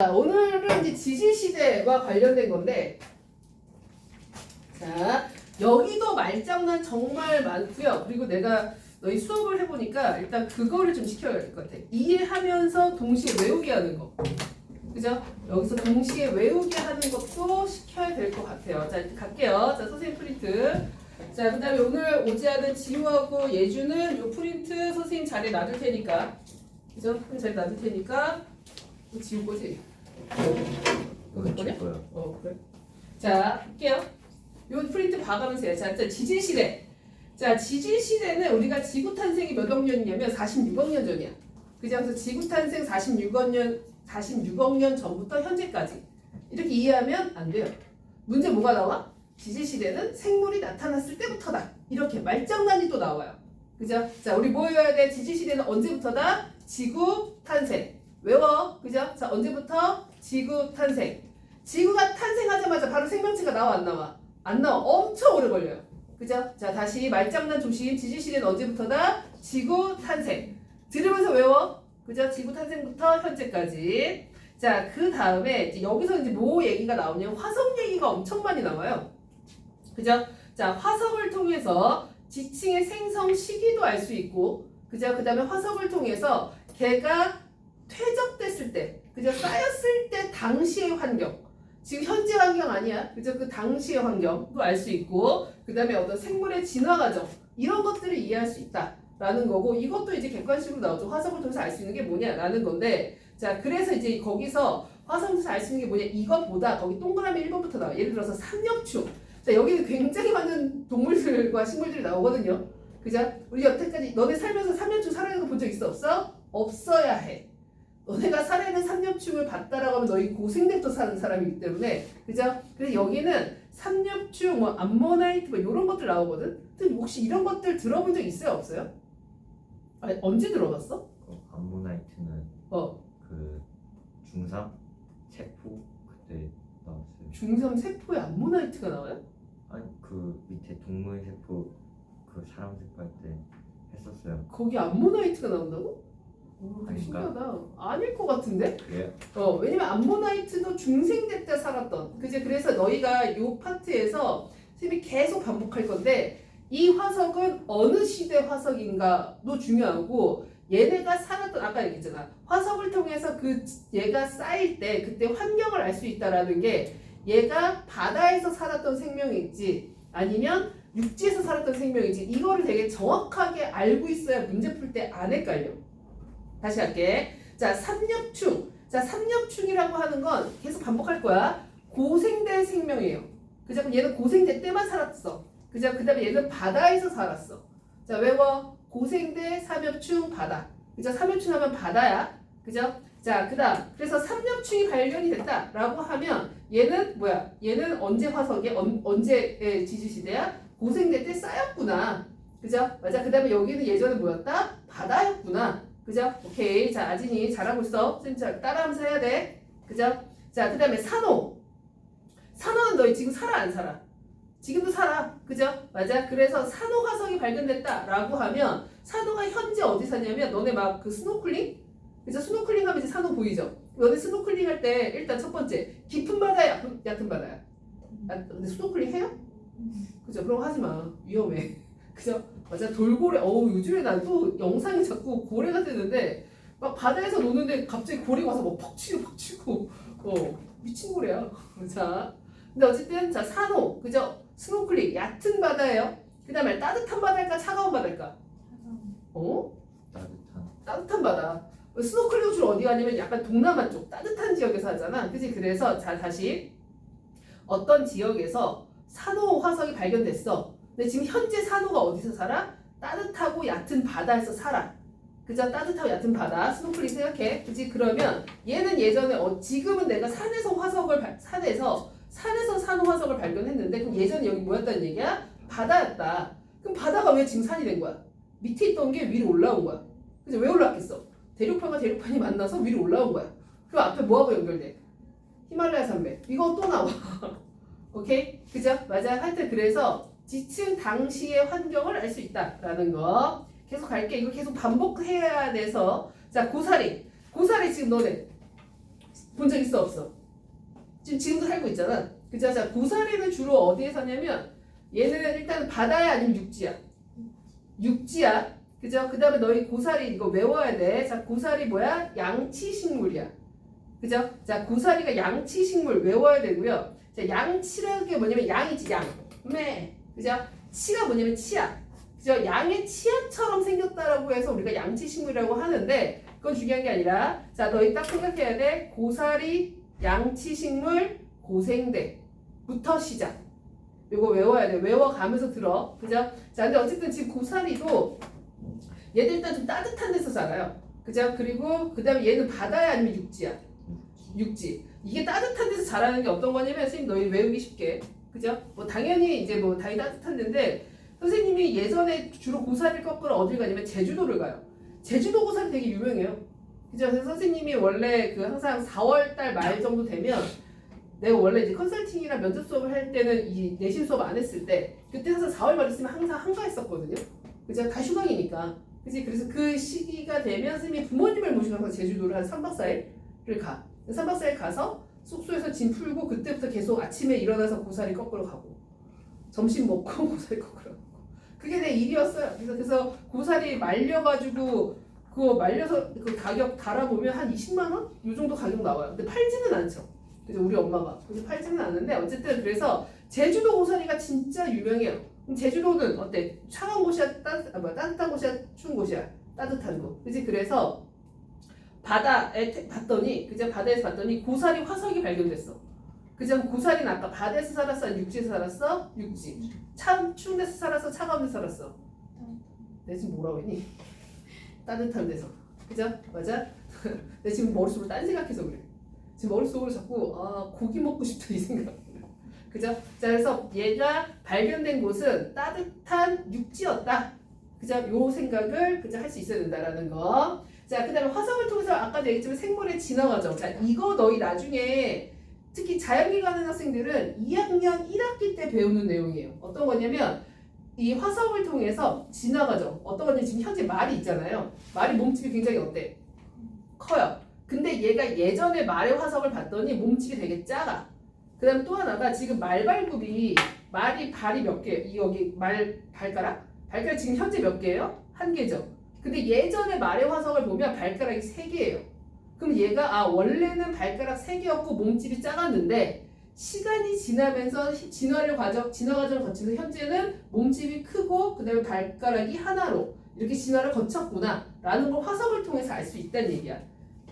자, 오늘은 이제 지질시대와 관련된 건데, 자, 여기도 말장난 정말 많고요. 그리고 내가 너희 수업을 해보니까 일단 그거를 좀 시켜야 될 것 같아. 이해하면서 동시에 외우게 하는 거. 그죠? 여기서 동시에 외우게 하는 것도 시켜야 될 것 같아요. 자, 갈게요. 자, 선생님 프린트. 자, 그 다음에 오늘 오지 않은 지우하고 예주는 요 프린트 선생님 자리에 놔둘 테니까. 그죠? 자리에 놔둘 테니까. 이거 지울 거지? 이거 거냐? 그래. 자, 볼게요. 요 프린트 봐가면서 해요. 자, 지질시대. 자, 지질시대는 우리가 지구 탄생이 몇 억 년이냐면 46억 년 전이야. 그죠? 그래서 지구 탄생 46억 년 전부터 현재까지. 이렇게 이해하면 안 돼요. 문제 뭐가 나와? 지질시대는 생물이 나타났을 때부터다. 이렇게 말장난이 또 나와요. 그죠? 자, 우리 뭐 외워야 돼? 지질시대는 언제부터다? 지구 탄생. 외워. 그죠? 자, 언제부터? 지구 탄생. 지구가 탄생하자마자 바로 생명체가 나와 안 나와? 안 나와. 엄청 오래 걸려요. 그죠? 자, 다시 말장난 조심. 지질시대는 언제부터다? 지구 탄생. 들으면서 외워. 그죠? 지구 탄생부터 현재까지. 자, 그 다음에 여기서 이제 뭐 얘기가 나오냐면 화석 얘기가 엄청 많이 나와요. 그죠? 자, 화석을 통해서 지층의 생성 시기도 알 수 있고, 그죠? 그 다음에 화석을 통해서 걔가 퇴적됐을 때, 그죠? 쌓였을 때 당시의 환경, 지금 현재 환경 아니야, 그죠? 그 당시의 환경도 알 수 있고, 그 다음에 어떤 생물의 진화 과정, 이런 것들을 이해할 수 있다라는 거고, 이것도 이제 객관식으로 나오죠. 화석을 통해서 알 수 있는 게 뭐냐라는 건데, 자, 그래서 이제 거기서 화석을 통해서 알 수 있는 게 뭐냐, 이것보다 거기 동그라미 1번부터 나와. 예를 들어서 삼엽충. 자, 여기는 굉장히 많은 동물들과 식물들이 나오거든요. 그죠? 우리 여태까지 너네 살면서 삼엽충 살아있는 거 본 적 있어? 없어? 없어야 해. 너네가 살아있는 삼엽충을 봤다라고 하면 너희 고생 때부터 사는 사람이기 때문에, 그죠? 그래서 여기는 삼엽충, 뭐 암모나이트 뭐 이런 것들 나오거든. 근데 혹시 이런 것들 들어본 적 있어요? 없어요? 아니, 언제 들어봤어? 암모나이트는 그 중3 세포 그때 나왔어요. 중3 세포에 암모나이트가 나와요? 아니 그 밑에 동물 세포 그 사람 세포 할 때 했었어요. 거기 암모나이트가 나온다고? 아닌가? 신기하다. 아닐 것 같은데? 그래요? 왜냐면 암모나이트도 중생대 때 살았던. 그지? 그래서 너희가 요 파트에서 선생님이 계속 반복할 건데, 이 화석은 어느 시대 화석인가도 중요하고, 얘네가 살았던, 아까 얘기했잖아. 화석을 통해서 얘가 쌓일 때 그때 환경을 알 수 있다라는 게, 얘가 바다에서 살았던 생명일지 아니면 육지에서 살았던 생명일지, 이거를 되게 정확하게 알고 있어야 문제 풀 때 안 헷갈려. 다시 할게. 자, 삼엽충. 자, 삼엽충이라고 하는 건 계속 반복할 거야. 고생대 생명이에요. 그죠? 그럼 얘는 고생대 때만 살았어. 그죠? 그 다음에 얘는 바다에서 살았어. 자, 외워. 고생대, 삼엽충, 바다. 그죠? 삼엽충 하면 바다야. 그죠? 자, 그 다음. 그래서 삼엽충이 발견이 됐다라고 하면 얘는 뭐야? 얘는 언제 화석에, 언제 지질시대야? 고생대 때 쌓였구나. 그죠? 맞아. 그 다음에 여기는 예전에 뭐였다? 바다였구나. 그죠? 오케이. 자, 아진이 잘하고 있어. 선생님 따라하면서 해야 돼. 그죠? 자, 그 다음에 산호. 산호는 너희 지금 살아 안 살아? 지금도 살아. 그죠? 맞아. 그래서 산호 화석이 발견됐다라고 하면 산호가 현재 어디 사냐면 너네 막 그 스노클링? 그죠? 스노클링 하면 이제 산호 보이죠? 너네 스노클링 할 때 일단 첫 번째 깊은 바다야? 얕은 바다야? 근데 스노클링 해요? 그죠? 그럼 하지 마. 위험해. 그죠? 맞아. 돌고래. 요즘에 난 또 영상이 자꾸 고래가 뜨는데 막 바다에서 노는데 갑자기 고래가 와서 막 퍽치고 미친 고래야. 자, 근데 어쨌든 자, 산호. 그죠? 스노클링 얕은 바다예요. 그 다음에 따뜻한 바다일까 차가운 바다일까? 따뜻한 바다. 스노클링 주로 어디 가냐면 약간 동남아 쪽 따뜻한 지역에서 하잖아. 그치? 그래서 자, 다시 어떤 지역에서 산호 화석이 발견됐어. 근데 지금 현재 산호가 어디서 살아? 따뜻하고 얕은 바다에서 살아. 그죠? 따뜻하고 얕은 바다. 스노클링 생각해. 그치? 그러면 얘는 예전에 지금은 내가 산에서 산호 화석을 발견했는데, 그럼 예전에 여기 뭐였다는 얘기야? 바다였다. 그럼 바다가 왜 지금 산이 된 거야? 밑에 있던 게 위로 올라온 거야. 그죠? 왜 올라왔겠어? 대륙판과 대륙판이 만나서 위로 올라온 거야. 그럼 앞에 뭐하고 연결돼? 히말라야 산맥. 이거 또 나와. 오케이? 그죠? 맞아. 하여튼 그래서 지층 당시의 환경을 알 수 있다라는 거. 계속 갈게. 이거 계속 반복해야 돼서. 자, 고사리 지금 너네 본 적 있어 없어? 지금도 살고 있잖아. 그죠? 자, 고사리는 주로 어디에 사냐면 얘는 일단 바다야 아니면 육지야? 육지야. 그죠? 그 다음에 너희 고사리 이거 외워야 돼. 자, 고사리 뭐야? 양치식물이야. 그죠? 자, 고사리가 양치식물 외워야 되고요. 자, 양치라는 게 뭐냐면 양이지, 양. 그죠? 치가 뭐냐면 치아. 그죠? 양의 치아처럼 생겼다라고 해서 우리가 양치식물이라고 하는데 그건 중요한 게 아니라 자, 너희 딱 생각해야 돼. 고사리, 양치식물, 고생대부터 시작. 이거 외워야 돼. 외워가면서 들어. 그죠? 자, 근데 어쨌든 지금 고사리도 얘들 일단 좀 따뜻한 데서 살아요. 그죠? 그리고 그 다음에 얘는 바다야 아니면 육지야? 육지. 이게 따뜻한 데서 자라는 게 어떤 거냐면 선생님 너희 외우기 쉽게. 그죠? 뭐 당연히 이제 뭐 당연히 따뜻한 데인데 선생님이 예전에 주로 고사리를 꺾으러 어딜 가냐면 제주도를 가요. 제주도 고사리 되게 유명해요. 그죠? 그래서 선생님이 원래 그 항상 4월달 말 정도 되면 내가 원래 이제 컨설팅이랑 면접 수업을 할 때는 이 내신 수업 안 했을 때 그때 항상 4월 말 있으면 항상 한가했었거든요. 그죠? 다 휴강이니까. 그치? 그래서 그 시기가 되면 선생님이 부모님을 모시고 항상 제주도를 한 3박 4일을 가. 3박 4일 가서 숙소에서 짐 풀고 그때부터 계속 아침에 일어나서 고사리 꺾으러 가고 점심 먹고 고사리 꺾으러 가고 그게 내 일이었어요. 그래서 고사리 말려가지고 그거 말려서 그 가격 달아보면 한 20만 원? 이 정도 가격 나와요. 근데 팔지는 않죠. 그죠? 우리 엄마가. 그래서 팔지는 않는데 어쨌든 그래서 제주도 고사리가 진짜 유명해요. 그럼 제주도는 어때? 차가운 곳이야? 따뜻한 곳이야? 추운 곳이야? 따뜻한 곳. 그지? 그래서 바다에 봤더니 그죠? 바다에서 봤더니 고사리 화석이 발견됐어. 그죠? 고사리는 아까 바다에서 살았어? 아니면 육지에서 살았어? 육지. 참 추운 데서 살았어? 차가운 데서 살았어? 내가 지금 뭐라고 했니? 따뜻한 데서. 그죠? 맞아? 내가 지금 머릿속으로 딴 생각해서 그래. 지금 머릿속으로 자꾸 고기 먹고 싶다 이 생각. 그죠? 자, 그래서 얘가 발견된 곳은 따뜻한 육지였다. 그죠? 요 생각을 그죠? 할 수 있어야 된다라는 거. 자, 그 다음에 화석을 통해서 아까 얘기했지만 생물의 진화 과정. 자, 이거 너희 나중에 특히 자연계 가는 학생들은 2학년 1학기 때 배우는 내용이에요. 어떤 거냐면 이 화석을 통해서 진화 과정. 어떤 거냐면 지금 현재 말이 있잖아요. 말이 몸집이 굉장히 어때? 커요. 근데 얘가 예전에 말의 화석을 봤더니 몸집이 되게 작아. 그 다음 또 하나가 지금 말발굽이 말이 발이 몇 개? 이 여기 말 발가락? 발가락 지금 현재 몇 개예요? 한 개죠. 근데 예전에 말의 화석을 보면 발가락이 3개예요. 그럼 얘가 원래는 발가락 3개였고 몸집이 작았는데 시간이 지나면서 진화 과정을 거치면서 현재는 몸집이 크고 그 다음에 발가락이 하나로 이렇게 진화를 거쳤구나 라는 걸 화석을 통해서 알 수 있다는 얘기야.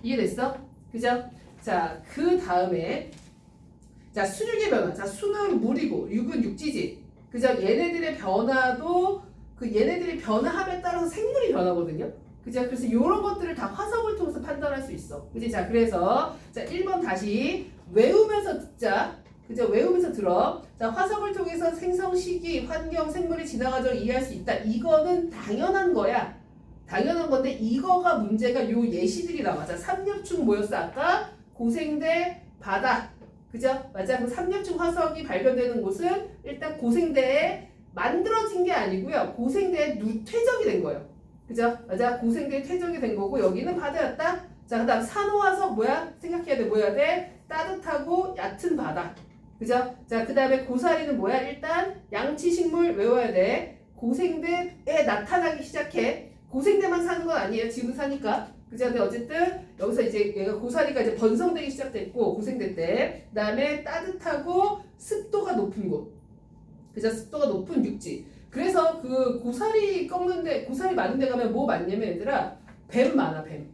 이해됐어? 그죠? 자, 그 다음에 자, 수륙의 변화. 자, 수는 물이고 육은 육지지. 그죠? 얘네들의 변화도 그 얘네들이 변화함에 따라서 생물이 변하거든요. 그죠? 그래서 이런 것들을 다 화석을 통해서 판단할 수 있어. 그지? 자, 그래서 자, 1번 다시 외우면서 듣자. 그죠? 외우면서 들어. 자, 화석을 통해서 생성 시기, 환경, 생물의 진화 과정을 이해할 수 있다. 이거는 당연한 거야. 당연한 건데 이거가 문제가 요 예시들이 나와. 자, 삼엽충 뭐였어? 아까 고생대 바다. 그죠? 맞아. 그 삼엽충 화석이 발견되는 곳은 일단 고생대에 만들어진 게 아니고요. 고생대에 퇴적이 된 거예요. 그죠? 맞아. 고생대에 퇴적이 된 거고 여기는 바다였다. 자, 그 다음 산호화석 뭐야? 생각해야 돼. 뭐 해야 돼? 따뜻하고 얕은 바다. 그죠? 자, 그 다음에 고사리는 뭐야? 일단 양치식물 외워야 돼. 고생대에 나타나기 시작해. 고생대만 사는 건 아니에요. 지금 사니까. 그죠? 근데 어쨌든 여기서 이제 얘가 고사리가 이제 번성되기 시작됐고 고생대 때. 그다음에 따뜻하고 습도가 높은 곳. 그죠? 습도가 높은 육지. 그래서 그 고사리 꺾는데 고사리 많은 데 가면 뭐 많냐면 얘들아 뱀 많아 뱀.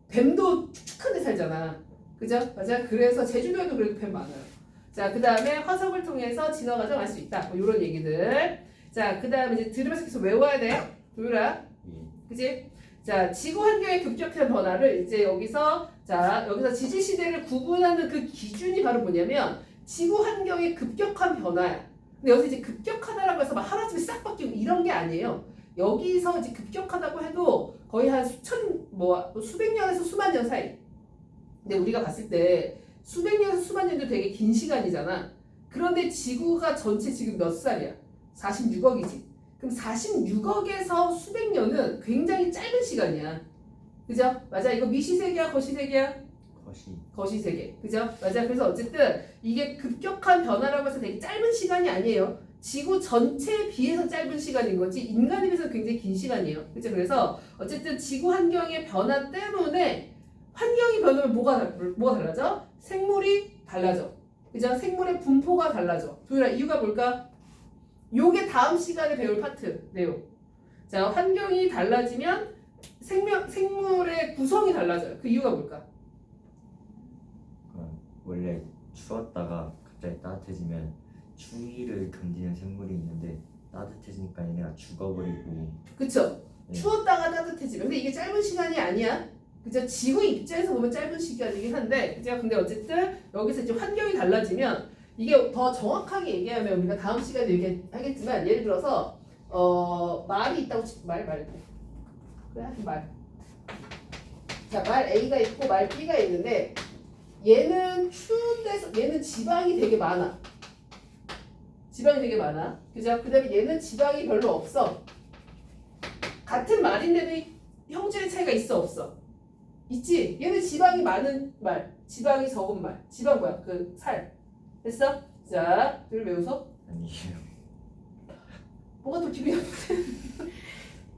뱀도 축축한 데 살잖아. 그죠? 맞아. 그래서 제주도에도 그래도 뱀 많아요. 자, 그 다음에 화석을 통해서 진화 과정 알 수 있다. 뭐 이런 얘기들. 자, 그 다음에 이제 들으면서 계속 외워야 돼. 도율아. 그지? 자, 지구 환경의 급격한 변화를 이제 여기서 지질 시대를 구분하는 그 기준이 바로 뭐냐면 지구 환경의 급격한 변화야. 근데 여기서 이제 급격하다라고 해서 막 하루아침에 싹 바뀌고 이런 게 아니에요. 여기서 이제 급격하다고 해도 거의 한 수백 년에서 수만 년 사이. 근데 우리가 봤을 때 수백 년에서 수만 년도 되게 긴 시간이잖아. 그런데 지구가 전체 지금 몇 살이야? 46억이지. 그럼 46억에서 수백 년은 굉장히 짧은 시간이야. 그죠? 맞아. 이거 미시세계야, 거시세계야? 거시 3개. 그죠? 맞아. 그래서 어쨌든 이게 급격한 변화라고 해서 되게 짧은 시간이 아니에요. 지구 전체에 비해서 짧은 시간인 거지 인간에 비해서 굉장히 긴 시간이에요. 그죠? 그래서 어쨌든 지구 환경의 변화 때문에 환경이 변하면 뭐가 달라져? 생물이 달라져. 그죠? 생물의 분포가 달라져. 도율아, 이유가 뭘까? 요게 다음 시간에 배울 파트 내용. 자, 환경이 달라지면 생물의 구성이 달라져요. 그 이유가 뭘까? 원래 추웠다가 갑자기 따뜻해지면 추위를 견디는 생물이 있는데 따뜻해지니까 얘네가 죽어버리고. 그쵸? 네. 추웠다가 따뜻해지면. 근데 이게 짧은 시간이 아니야. 그죠? 지구 입장에서 보면 짧은 시간이긴 한데, 그죠? 근데 어쨌든 여기서 이제 환경이 달라지면 이게 더 정확하게 얘기하면 우리가 다음 시간에 얘기하겠지만 예를 들어서 말이 있다고 말 그래 말. 자, 말 A가 있고 말 B가 있는데 얘는 추운 데서 얘는 지방이 되게 많아. 지방이 되게 많아. 그죠? 그 다음에 얘는 지방이 별로 없어. 같은 말인데도 형질의 차이가 있어 없어? 있지? 얘는 지방이 많은 말, 지방이 적은 말. 지방 뭐야? 그 살. 됐어? 자, 둘 외우소. 아니에요. 뭐가 또 기분이 나쁘대?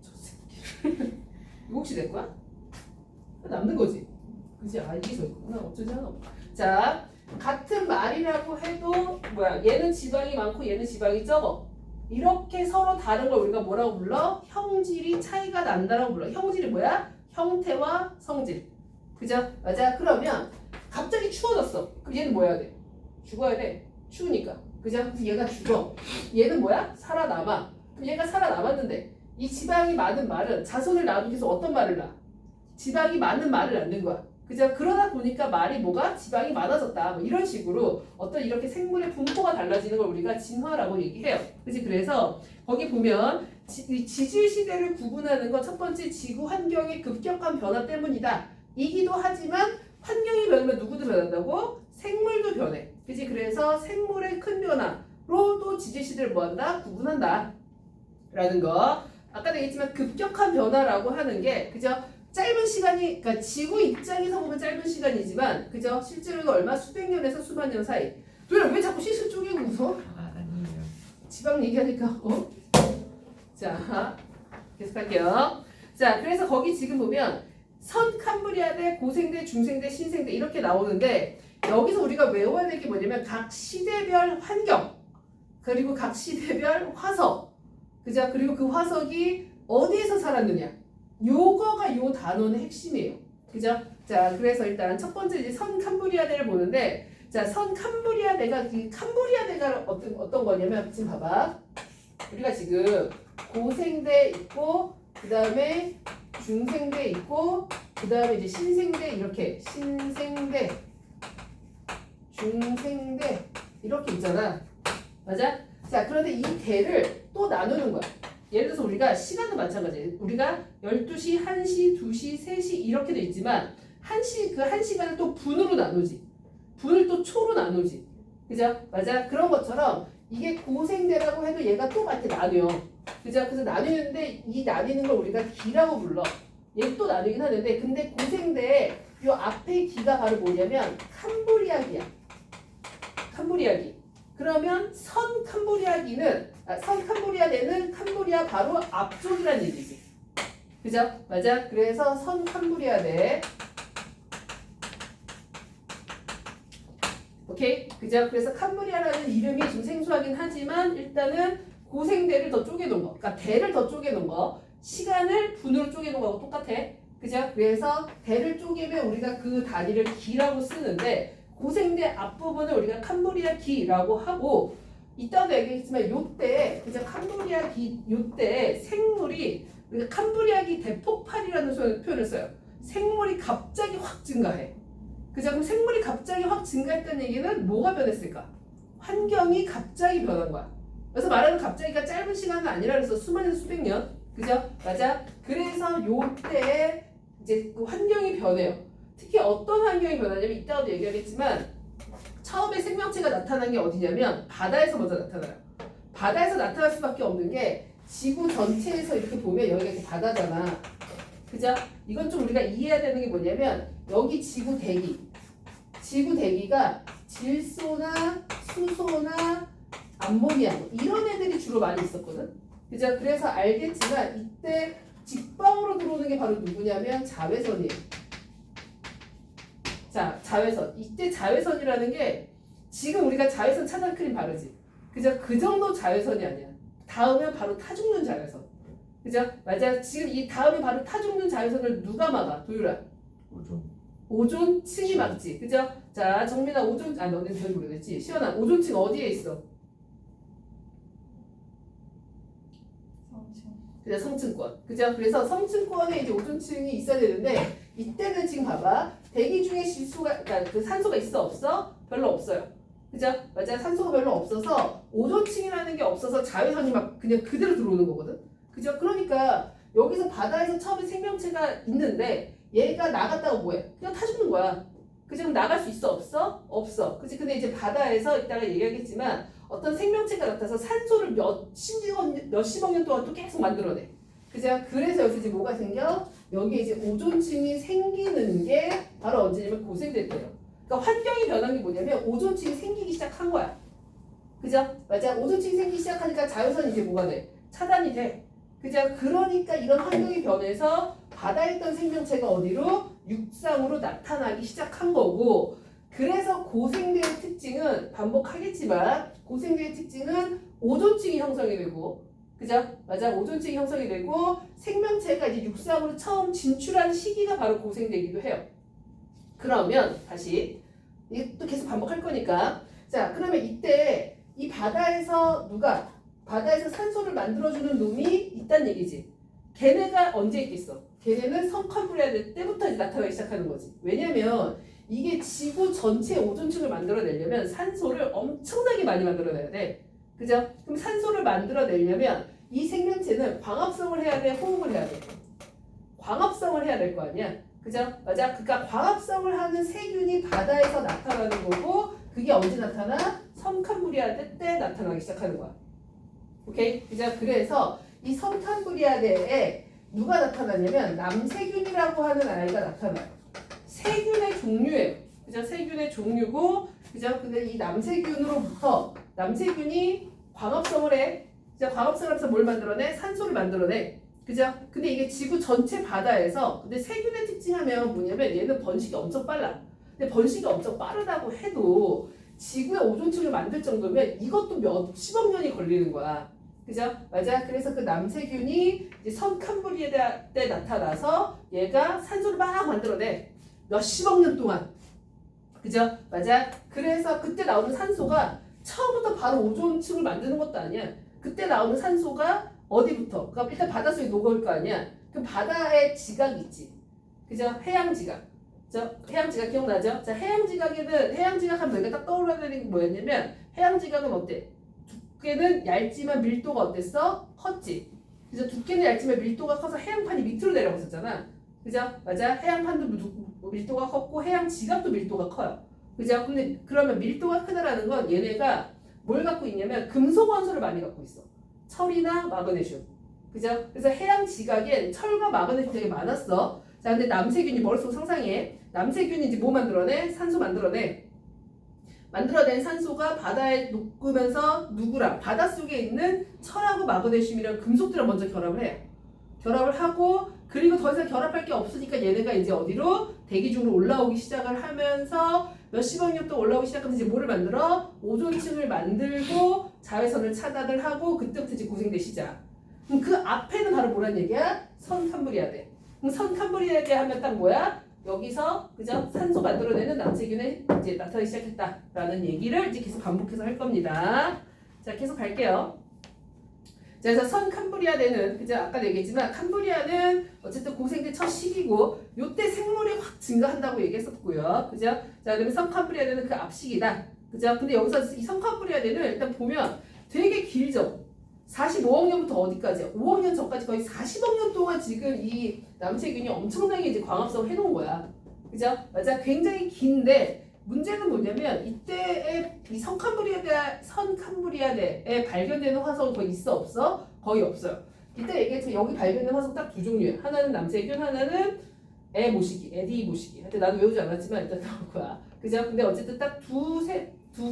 저 새끼를. 이거 혹시 내 거야? 남는 거지? 그지? 아, 이게 저 있구나. 어쩌지 하나. 자, 같은 말이라고 해도 뭐야? 얘는 지방이 많고 얘는 지방이 적어. 이렇게 서로 다른 걸 우리가 뭐라고 불러? 형질이 차이가 난다라고 불러. 형질이 뭐야? 형태와 성질. 그죠? 맞아? 그러면 갑자기 추워졌어. 그럼 얘는 뭐 해야 돼? 죽어야 돼. 추우니까. 그죠? 그래서 얘가 죽어. 얘는 뭐야? 살아남아. 그럼 얘가 살아남았는데 이 지방이 많은 말은 자손을 낳아도 계속 어떤 말을 낳아? 지방이 많은 말을 낳는 거야. 그죠? 그러다 보니까 말이 뭐가? 지방이 많아졌다. 뭐 이런 식으로 어떤 이렇게 생물의 분포가 달라지는 걸 우리가 진화라고 얘기해요. 그치? 그래서 거기 보면 지질 시대를 구분하는 건 첫 번째 지구 환경의 급격한 변화 때문이다. 이기도 하지만 환경이 변하면 누구도 변한다고? 생물도 변해. 그치? 그래서 생물의 큰 변화로도 지질 시대를 뭐한다? 구분한다. 라는 거. 아까도 얘기했지만 급격한 변화라고 하는 게 그죠? 짧은 시간이, 그러니까 지구 입장에서 보면 짧은 시간이지만, 그죠? 실제로는 얼마 수백 년에서 수만 년 사이. 도대체 왜 자꾸 시술 쪼개고 웃어? 아니에요. 지방 얘기하니까, 자, 계속할게요. 자, 그래서 거기 지금 보면 선 캄브리아대, 고생대, 중생대, 신생대 이렇게 나오는데, 여기서 우리가 외워야 될 게 뭐냐면 각 시대별 환경, 그리고 각 시대별 화석, 그죠? 그리고 그 화석이 어디에서 살았느냐. 요거가 요 단어의 핵심이에요. 그죠? 자, 그래서 일단 첫 번째 이제 선 캄브리아대를 보는데, 자, 선 캄브리아대가 그 캄브리아대가 어떤 거냐면 지금 봐봐. 우리가 지금 고생대 있고, 그 다음에 중생대 있고, 그 다음에 이제 신생대 이렇게 신생대, 중생대 이렇게 있잖아. 맞아? 자, 그런데 이 대를 또 나누는 거야. 예를 들어서 우리가 시간도 마찬가지예요. 우리가 12시, 1시, 2시, 3시 이렇게 돼 있지만 그 한 시간을 또 분으로 나누지. 분을 또 초로 나누지. 그죠? 맞아? 그런 것처럼 이게 고생대라고 해도 얘가 또 같이 나뉘어. 그죠? 그래서 나뉘는데 이 나뉘는 걸 우리가 기라고 불러. 얘 또 나누긴 하는데 근데 고생대에 요 앞에 기가 바로 뭐냐면 캄브리아기야. 캄브리아기. 그러면 선 캄브리아대는 캄브리아 바로 앞쪽이란 얘기지. 그죠? 맞아? 그래서 선 캄브리아대. 오케이? 그죠? 그래서 캄브리아라는 이름이 좀 생소하긴 하지만 일단은 고생대를 더 쪼개놓은 거. 그러니까 대를 더 쪼개놓은 거. 시간을 분으로 쪼개놓은 거하고 똑같아. 그죠? 그래서 대를 쪼개면 우리가 그 단위를 기라고 쓰는데 고생대 앞부분을 우리가 캄브리아 기라고 하고 이따도 얘기했지만 요때 그죠? 캄브리아 기 요때 생물이 우리가 캄브리아 기 대폭발이라는 표현을 써요. 생물이 갑자기 확 증가해. 그죠? 그럼 생물이 갑자기 확 증가했다는 얘기는 뭐가 변했을까? 환경이 갑자기 변한 거야. 그래서 말하는 갑자기가 짧은 시간은 아니라 그래서 수많은 수백 년. 그죠? 맞아? 그래서 요때 이제 그 환경이 변해요. 특히 어떤 환경이 변하냐면 이따가도 얘기하겠지만 처음에 생명체가 나타난 게 어디냐면 바다에서 먼저 나타나요. 바다에서 나타날 수밖에 없는 게 지구 전체에서 이렇게 보면 여기가 이렇게 바다잖아. 그죠? 이건 좀 우리가 이해해야 되는 게 뭐냐면 여기 지구 대기 지구 대기가 질소나 수소나 암모니아 이런 애들이 주로 많이 있었거든. 그죠? 그래서 알겠지만 이때 직방으로 들어오는 게 바로 누구냐면 자외선이에요. 자, 자외선. 이때 자외선이라는 게 지금 우리가 자외선 차단 크림 바르지. 그죠? 그 정도 자외선이 아니야. 다음에 바로 타 죽는 자외선. 그죠? 맞아. 지금 이 다음에 바로 타 죽는 자외선을 누가 막아? 도유라. 오존. 오존층이 막지. 그죠? 자, 정민아 오존, 너는 잘 모르겠지. 시연아, 오존층 어디에 있어? 그죠? 성층권. 그죠? 그래서 성층권에 이제 오존층이 있어야 되는데, 이때는 지금 봐봐. 대기 중에 질소가, 그러니까 그 산소가 있어, 없어? 별로 없어요. 그죠? 맞아. 산소가 별로 없어서 오존층이라는 게 없어서 자외선이 막 그냥 그대로 들어오는 거거든. 그죠? 그러니까 여기서 바다에서 처음에 생명체가 있는데 얘가 나갔다가 뭐해? 그냥 타 죽는 거야. 그죠? 그럼 나갈 수 있어? 없어? 없어. 그치? 근데 이제 바다에서 이따가 얘기하겠지만 어떤 생명체가 나타나서 산소를 몇십억 년 동안 또 계속 만들어내. 그죠? 그래서 여기서 이제 뭐가 생겨? 여기 이제 오존층이 생기는 게 바로 언제냐면 고생될 때예요. 그러니까 환경이 변한 게 뭐냐면 오존층이 생기기 시작한 거야. 그죠? 맞아. 오존층이 생기기 시작하니까 자외선이 이제 뭐가 돼? 차단이 돼. 그죠? 그러니까 이런 환경이 변해서 바다에 있던 생명체가 어디로? 육상으로 나타나기 시작한 거고, 그래서 고생대의 특징은 반복하겠지만 고생대의 특징은 오존층이 형성이 되고, 그죠? 맞아. 오존층이 형성이 되고 생명체가 이제 육상으로 처음 진출한 시기가 바로 고생대이기도 해요. 그러면 다시 이게 또 계속 반복할 거니까, 자 그러면 이때 이 바다에서 바다에서 산소를 만들어주는 놈이 있단 얘기지. 걔네가 언제 있겠어? 걔네는 성칸브리아드 때부터 이제 나타나기 시작하는 거지. 왜냐면 이게 지구 전체 오존층을 만들어내려면 산소를 엄청나게 많이 만들어내야 돼. 그죠? 그럼 산소를 만들어내려면 이 생명체는 광합성을 해야 돼, 호흡을 해야 돼? 광합성을 해야 될 거 아니야. 그죠? 맞아. 그러니까 광합성을 하는 세균이 바다에서 나타나는 거고, 그게 언제 나타나? 성칸브리아드 때 나타나기 시작하는 거야. 오케이? 그죠? 그래서 이 성칸브리아드에 누가 나타나냐면 남세균이라고 하는 아이가 나타나요. 세균의 종류예요. 그죠? 세균의 종류고, 그죠? 근데 이 남세균으로부터 남세균이 광합성을 해. 그죠? 광합성을 하면서 뭘 만들어내? 산소를 만들어내. 그죠? 근데 이게 지구 전체 바다에서, 근데 세균의 특징하면 뭐냐면 얘는 번식이 엄청 빨라. 근데 번식이 엄청 빠르다고 해도 지구의 오존층을 만들 정도면 이것도 몇십억 년이 걸리는 거야. 그죠? 맞아. 그래서 그 남세균이 이제 성칸브리아드 때 나타나서 얘가 산소를 막 만들어내. 몇십억 년 동안. 그죠? 맞아. 그래서 그때 나오는 산소가 처음부터 바로 오존층을 만드는 것도 아니야. 그때 나오는 산소가 어디부터? 그럼 일단 바닷속에 녹을 거 아니야. 그럼 바다에 지각이 있지. 그죠? 해양지각. 해양지각 기억나죠? 자, 해양지각 하면 내가 딱 떠올라야 되는 게 뭐였냐면, 해양지각은 어때? 두께는 얇지만 밀도가 어땠어? 컸지. 그죠? 두께는 얇지만 밀도가 커서 해양판이 밑으로 내려갔었잖아. 그죠? 맞아. 해양판도 밀도가 컸고 해양지각도 밀도가 커요. 그죠? 근데 그러면 밀도가 크다라는 건 얘네가 뭘 갖고 있냐면 금속 원소를 많이 갖고 있어. 철이나 마그네슘. 그죠? 그래서 해양 지각엔 철과 마그네슘 되게 많았어. 자, 근데 남세균이 머릿속 상상해. 남세균이 이제 뭐 만들어내? 산소 만들어내. 만들어낸 산소가 바다에 녹으면서 누구랑? 바닷속에 있는 철하고 마그네슘이랑 금속들을 먼저 결합을 해요. 결합을 하고, 그리고 더 이상 결합할 게 없으니까 얘네가 이제 어디로? 대기 중으로 올라오기 시작을 하면서 몇십억 년 동안 올라오기 시작하면서 이제 뭐를 만들어? 오존층을 만들고 자외선을 차단을 하고, 그때부터 이제 고생대 시작. 그럼 그 앞에는 바로 뭐란 얘기야? 성칸브리아드. 그럼 성칸브리아드 하면 딱 뭐야? 여기서 그죠? 산소 만들어내는 남세균이 이제 나타나기 시작했다라는 얘기를 이제 계속 반복해서 할 겁니다. 자, 계속 갈게요. 자, 그래서 성칸브리아드는 그죠? 아까 얘기했지만 칸브리아는 어쨌든 고생대 첫 시기고, 요때 생물이 확 증가한다고 얘기했었고요. 그죠? 자, 그러면 성칸브리아드는 그 앞시기다. 그죠? 근데 여기서 이 성칸브리아드는 일단 보면 되게 길죠. 45억 년부터 어디까지야? 5억 년 전까지 거의 40억 년 동안 지금 이 남세균이 엄청나게 이제 광합성을 해놓은 거야. 그죠? 맞아. 굉장히 긴데, 문제는 뭐냐면 이때의 이 성칸브리아드에 발견되는 화석은 거의 있어 없어? 거의 없어요. 이때 얘기했지만 여기 발견된 화석 딱 두 종류야. 하나는 남세균, 하나는 에디 모시기. 하여튼 나도 외우지 않았지만 일단 나올 거야. 그죠? 근데 어쨌든 딱 두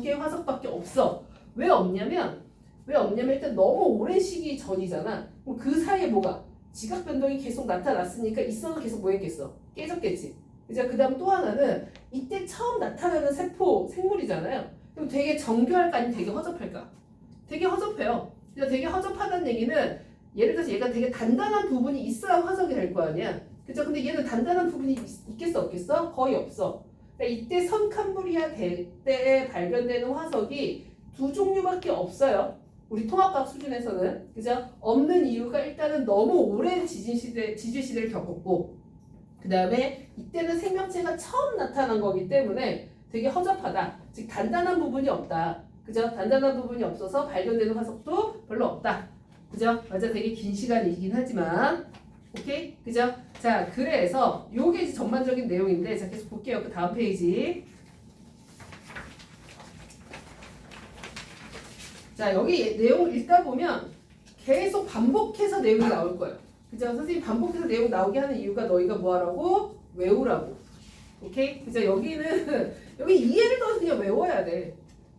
개 화석밖에 없어. 왜 없냐면 일단 너무 오랜 시기 전이잖아. 그럼 그 사이에 뭐가 지각 변동이 계속 나타났으니까 있어도 계속 뭐 했겠어? 깨졌겠지. 그죠? 그다음 또 하나는 이때 처음 나타나는 세포 생물이잖아요. 그럼 되게 정교할까 아니면 되게 허접할까? 되게 허접해요. 그래서 되게 허접하다는 얘기는 예를 들어서 얘가 되게 단단한 부분이 있어야 화석이 될 거 아니야. 그죠? 근데 얘는 단단한 부분이 있겠어 없겠어? 거의 없어. 그러니까 이때 선캄브리아 때에 발견되는 화석이 두 종류밖에 없어요. 우리 통합과학 수준에서는. 그죠? 없는 이유가 일단은 너무 오랜 지질 시대를 겪었고, 그 다음에 이때는 생명체가 처음 나타난 거기 때문에 되게 허접하다. 즉 단단한 부분이 없다. 그죠? 단단한 부분이 없어서 발견되는 화석도 별로 없다. 그죠? 맞아, 되게 긴 시간이긴 하지만, 오케이? 그죠? 자, 그래서 요게 이제 전반적인 내용인데, 자, 계속 볼게요. 그 다음 페이지. 자, 여기 내용을 읽다 보면 계속 반복해서 내용이 나올 거예요. 그죠? 선생님 반복해서 내용 나오게 하는 이유가 너희가 뭐 하라고? 외우라고. 오케이? 그죠? 여기는, 여기 이해를 떠서 그냥 외워야 돼.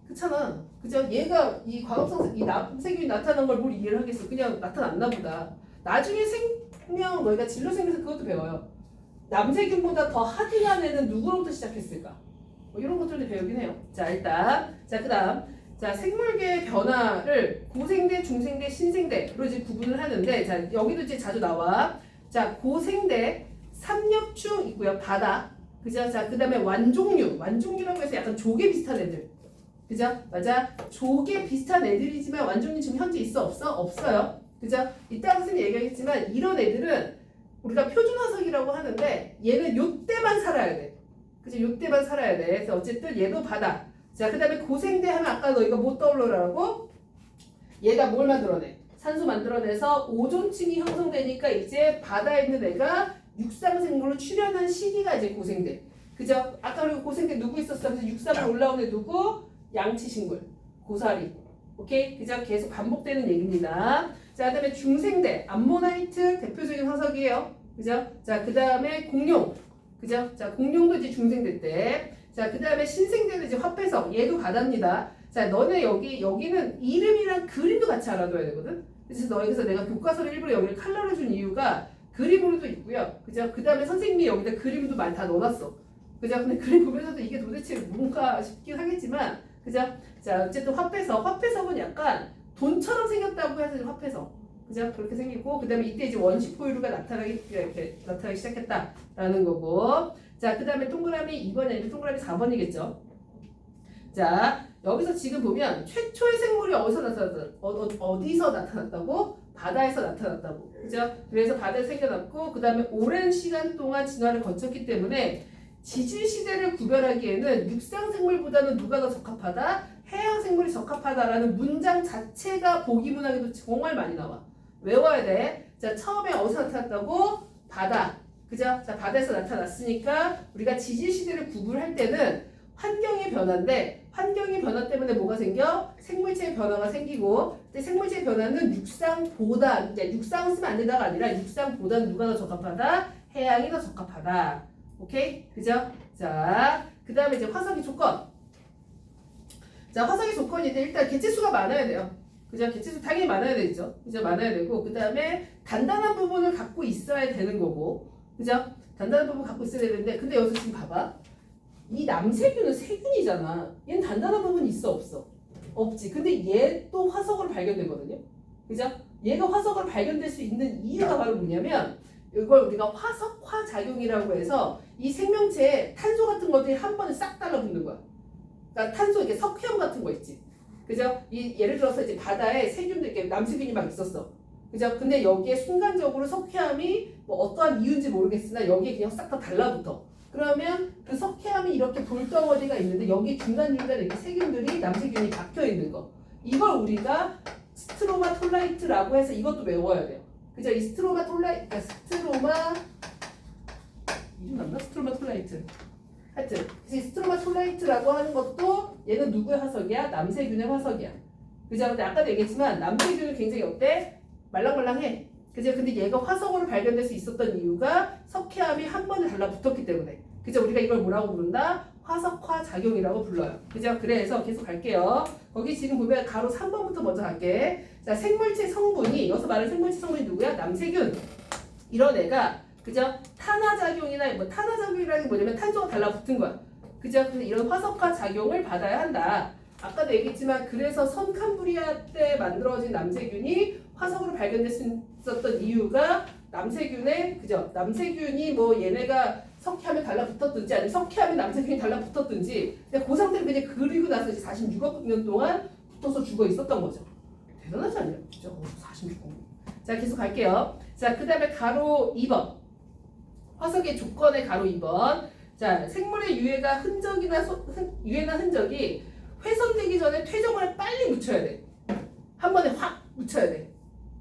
그렇잖아. 그죠? 얘가 이 광합성, 이 남세균이 나타난 걸 뭘 이해를 하겠어. 그냥 나타났나 보다. 나중에 생명, 너희가 진로생에서 그것도 배워요. 남세균보다 더 하드한 애는 누구로부터 시작했을까? 뭐 이런 것들도 배우긴 해요. 자, 일단. 자, 그 다음. 자, 생물계의 변화를 고생대, 중생대, 신생대로 이제 구분을 하는데, 자, 여기도 이제 자주 나와. 자, 고생대, 삼엽충 있고요. 바다. 그죠? 자, 그 다음에 완종류라고 해서 약간 조개 비슷한 애들. 그죠? 맞아. 조개 비슷한 애들이지만 완종류 지금 현재 있어? 없어? 없어요. 그죠? 이따가 선생님이 얘기하겠지만 이런 애들은 우리가 표준화석이라고 하는데 얘는 요때만 살아야 돼. 그죠? 요때만 살아야 돼. 그래서 어쨌든 얘도 바다. 자, 그 다음에 고생대 하면 아까 너희가 못 떠올려라고 얘가 뭘 만들어내? 산소 만들어내서 오존층이 형성되니까 이제 바다에 있는 애가 육상생물로 출현한 시기가 이제 고생대. 그죠? 아까 우리 고생대 누구 있었어? 그래서 육상으로 올라온 애 누구? 양치식물, 고사리. 오케이? 그죠? 계속 반복되는 얘기입니다. 자, 그 다음에 중생대, 암모나이트 대표적인 화석이에요. 그죠? 자, 그 다음에 공룡. 그죠? 자, 공룡도 이제 중생대 때. 자, 그 다음에 신생대는 이제 화폐석. 얘도 바다입니다. 자, 너네 여기는 이름이랑 그림도 같이 알아둬야 되거든? 그래서 내가 교과서를 일부러 여기를 컬러를 준 이유가 그림으로도 있고요. 그죠? 그 다음에 선생님이 여기다 그림도 많이 다 넣어놨어. 그죠? 근데 그림 보면서도 이게 도대체 뭔가 싶긴 하겠지만, 그죠? 자, 어쨌든 화폐석은 약간 돈처럼 생겼다고 해서 화폐석. 그죠? 그렇게 생기고, 그 다음에 이때 이제 원시 포유류가 나타나기 시작했다라는 거고. 자, 그 다음에 동그라미 2번이 아니고 동그라미 4번이겠죠? 자, 여기서 지금 보면 최초의 생물이 어디서 나타났다고? 바다에서 나타났다고. 그죠? 그래서 바다에서 생겨났고, 그 다음에 오랜 시간 동안 진화를 거쳤기 때문에 지질 시대를 구별하기에는 육상 생물보다는 누가 더 적합하다? 해양 생물이 적합하다라는 문장 자체가 보기 문학에도 정말 많이 나와. 외워야 돼. 자, 처음에 어디서 나타났다고? 바다. 그죠? 자, 바다에서 나타났으니까 우리가 지질 시대를 구분할 때는 환경의 변화인데, 환경의 변화 때문에 뭐가 생겨? 생물체의 변화가 생기고, 근데 생물체의 변화는 육상보다, 이제 육상을 쓰면 안 된다가 아니라 육상보다는 누가 더 적합하다? 해양이 더 적합하다. 오케이? 그죠? 자, 그 다음에 이제 화석의 조건. 자, 화석의 조건인데 일단 개체수가 많아야 돼요. 그죠? 개체수 당연히 많아야 되죠. 그죠? 많아야 되고, 그 다음에 단단한 부분을 갖고 있어야 되는 거고, 그죠? 단단한 부분 갖고 있어야 되는데, 근데 여기서 지금 봐봐. 이 남세균은 세균이잖아. 얘는 단단한 부분이 있어? 없어? 없지. 근데 얘 또 화석으로 발견되거든요. 그죠? 얘가 화석으로 발견될 수 있는 이유가 바로 뭐냐면, 이걸 우리가 화석화 작용이라고 해서 이 생명체에 탄소 같은 것들이 한 번에 싹 달라붙는 거야. 그러니까 탄소, 이게 석회암 같은 거 있지. 그죠? 예를 들어서 이제 바다에 세균들, 이렇게 남세균이 막 있었어. 그죠? 근데 여기에 순간적으로 석회암이 뭐 어떠한 이유인지 모르겠으나 여기에 그냥 싹 다 달라붙어. 그러면 그 석회암이 이렇게 돌덩어리가 있는데 여기 중간중간에 이렇게 세균들이, 남세균이 박혀 있는 거. 이걸 우리가 스트로마톨라이트라고 해서 이것도 외워야 돼요. 그죠? 이 스트로마톨라이트, 이름 맞나? 스트로마톨라이트. 하여튼, 이 스트로마톨라이트라고 하는 것도 얘는 누구의 화석이야? 남세균의 화석이야. 그죠? 근데 아까도 얘기했지만 남세균은 굉장히 어때? 말랑말랑해. 그죠? 근데 얘가 화석으로 발견될 수 있었던 이유가 석회암이 한 번에 달라붙었기 때문에. 그죠? 우리가 이걸 뭐라고 부른다? 화석화 작용이라고 불러요. 그죠? 그래서 계속 갈게요. 거기 지금 보면 가로 3번부터 먼저 갈게. 자, 생물체 성분이, 여기서 말하는 생물체 성분이 누구야? 남세균. 이런 애가, 그죠? 탄화작용이나, 뭐, 탄화작용이라는 게 뭐냐면 탄소가 달라붙은 거야. 그죠? 그래서 이런 화석화 작용을 받아야 한다. 아까도 얘기했지만, 그래서 선캄브리아 때 만들어진 남세균이 화석으로 발견됐었던 이유가 남세균의, 그죠? 남세균이 뭐 얘네가 석회하면 달라붙었든지 아니면 석회하면 남세균이 달라붙었든지 근데 그 상태로 그냥 그리고 나서 이제 46억 년 동안 붙어서 죽어 있었던 거죠. 대단하지 않냐? 진짜 46억 년. 자, 계속 갈게요. 자, 그 다음에 가로 2번. 화석의 조건의 가로 2번. 자, 생물의 유해가 유해나 흔적이 훼손되기 전에 퇴적을 빨리 묻혀야 돼. 한 번에 확 묻혀야 돼.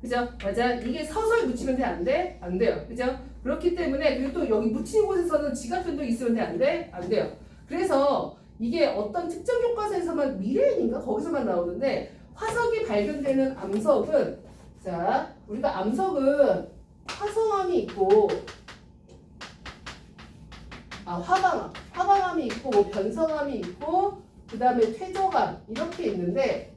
그죠? 맞아. 이게 서서히 묻히면 돼? 안 돼? 안 돼요. 그죠? 그렇기 때문에 그리고 또 여기 묻힌 곳에서는 지각 변동이 있으면 돼? 안 돼? 안 돼요. 그래서 이게 어떤 특정 교과서에서만 미래인인가? 거기서만 나오는데 화석이 발견되는 암석은 자, 우리가 암석은 화성암이 있고 화강암이 있고 뭐 변성암이 있고 그 다음에 퇴적암 이렇게 있는데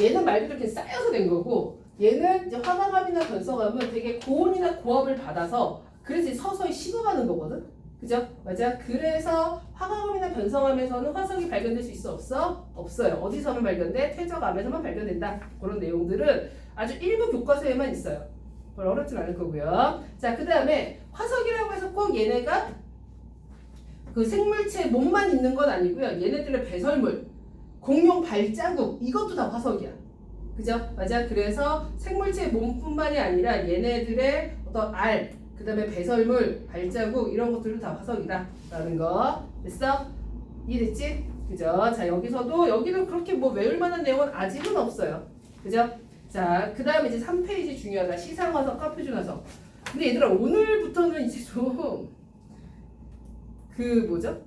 얘는 말 그대로 이렇게 쌓여서 된 거고 얘는 이제 화강암이나 변성암은 되게 고온이나 고압을 받아서 그래서 서서히 식어가는 거거든. 그죠? 맞아. 그래서 화강암이나 변성암에서는 화석이 발견될 수 있어 없어? 없어요. 어디서만 발견돼? 퇴적암에서만 발견된다. 그런 내용들은 아주 일부 교과서에만 있어요. 별 어렵진 않을 거고요. 자, 그 다음에 화석이라고 해서 꼭 얘네가 그 생물체 몸만 있는 건 아니고요. 얘네들의 배설물, 공룡 발자국 이것도 다 화석이야. 그죠? 맞아. 그래서 생물체 몸뿐만이 아니라 얘네들의 어떤 알, 그 다음에 배설물, 발자국 이런 것들도 다 화석이다 라는 거 됐어? 이해됐지? 그죠? 자, 여기는 그렇게 뭐 외울 만한 내용은 아직은 없어요. 그죠? 자, 그 다음에 이제 3페이지 중요하다. 시상화석, 표준화석. 근데 얘들아 오늘부터는 이제 좀 뭐죠?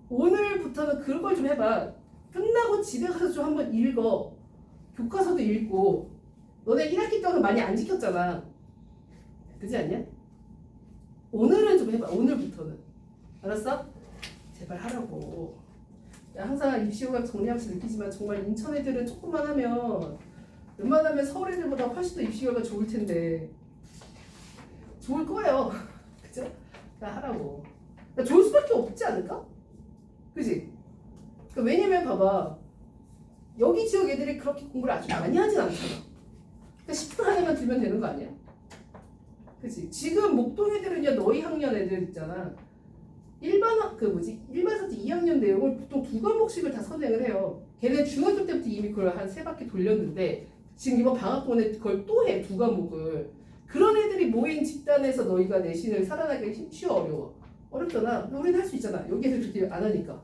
오늘부터는 그걸 좀 해봐. 끝나고 집에 가서 좀 한번 읽어. 교과서도 읽고. 너네 1학기 동안 많이 안 지켰잖아. 그렇지 않냐? 오늘은 좀 해봐. 오늘부터는. 알았어? 제발 하라고. 야, 항상 입시호가 정리하면서 느끼지만 정말 인천 애들은 조금만 하면 웬만하면 서울 애들보다 훨씬 더 입시호가 좋을 텐데 좋을 거예요. 그죠? 나 하라고. 나 좋을 수밖에 없지 않을까? 그지? 그러니까 왜냐면 봐봐. 여기 지역 애들이 그렇게 공부를 아주 많이 하진 않잖아. 그러니까 10분 안에만 들면 되는 거 아니야? 그치? 지금 목동 애들은요, 너희 학년 애들 있잖아. 일반서도 2학년 내용을 보통 2과목씩을 다 선행을 해요. 걔네 중학교 때부터 이미 그걸 한 3바퀴 돌렸는데, 지금 이번 방학 동안에 그걸 또 해, 2과목을. 그런 애들이 모인 집단에서 너희가 내신을 살아나기 쉬워, 어려워? 어렵잖아. 우리는 할 수 있잖아. 여기 애들 그렇게 안 하니까.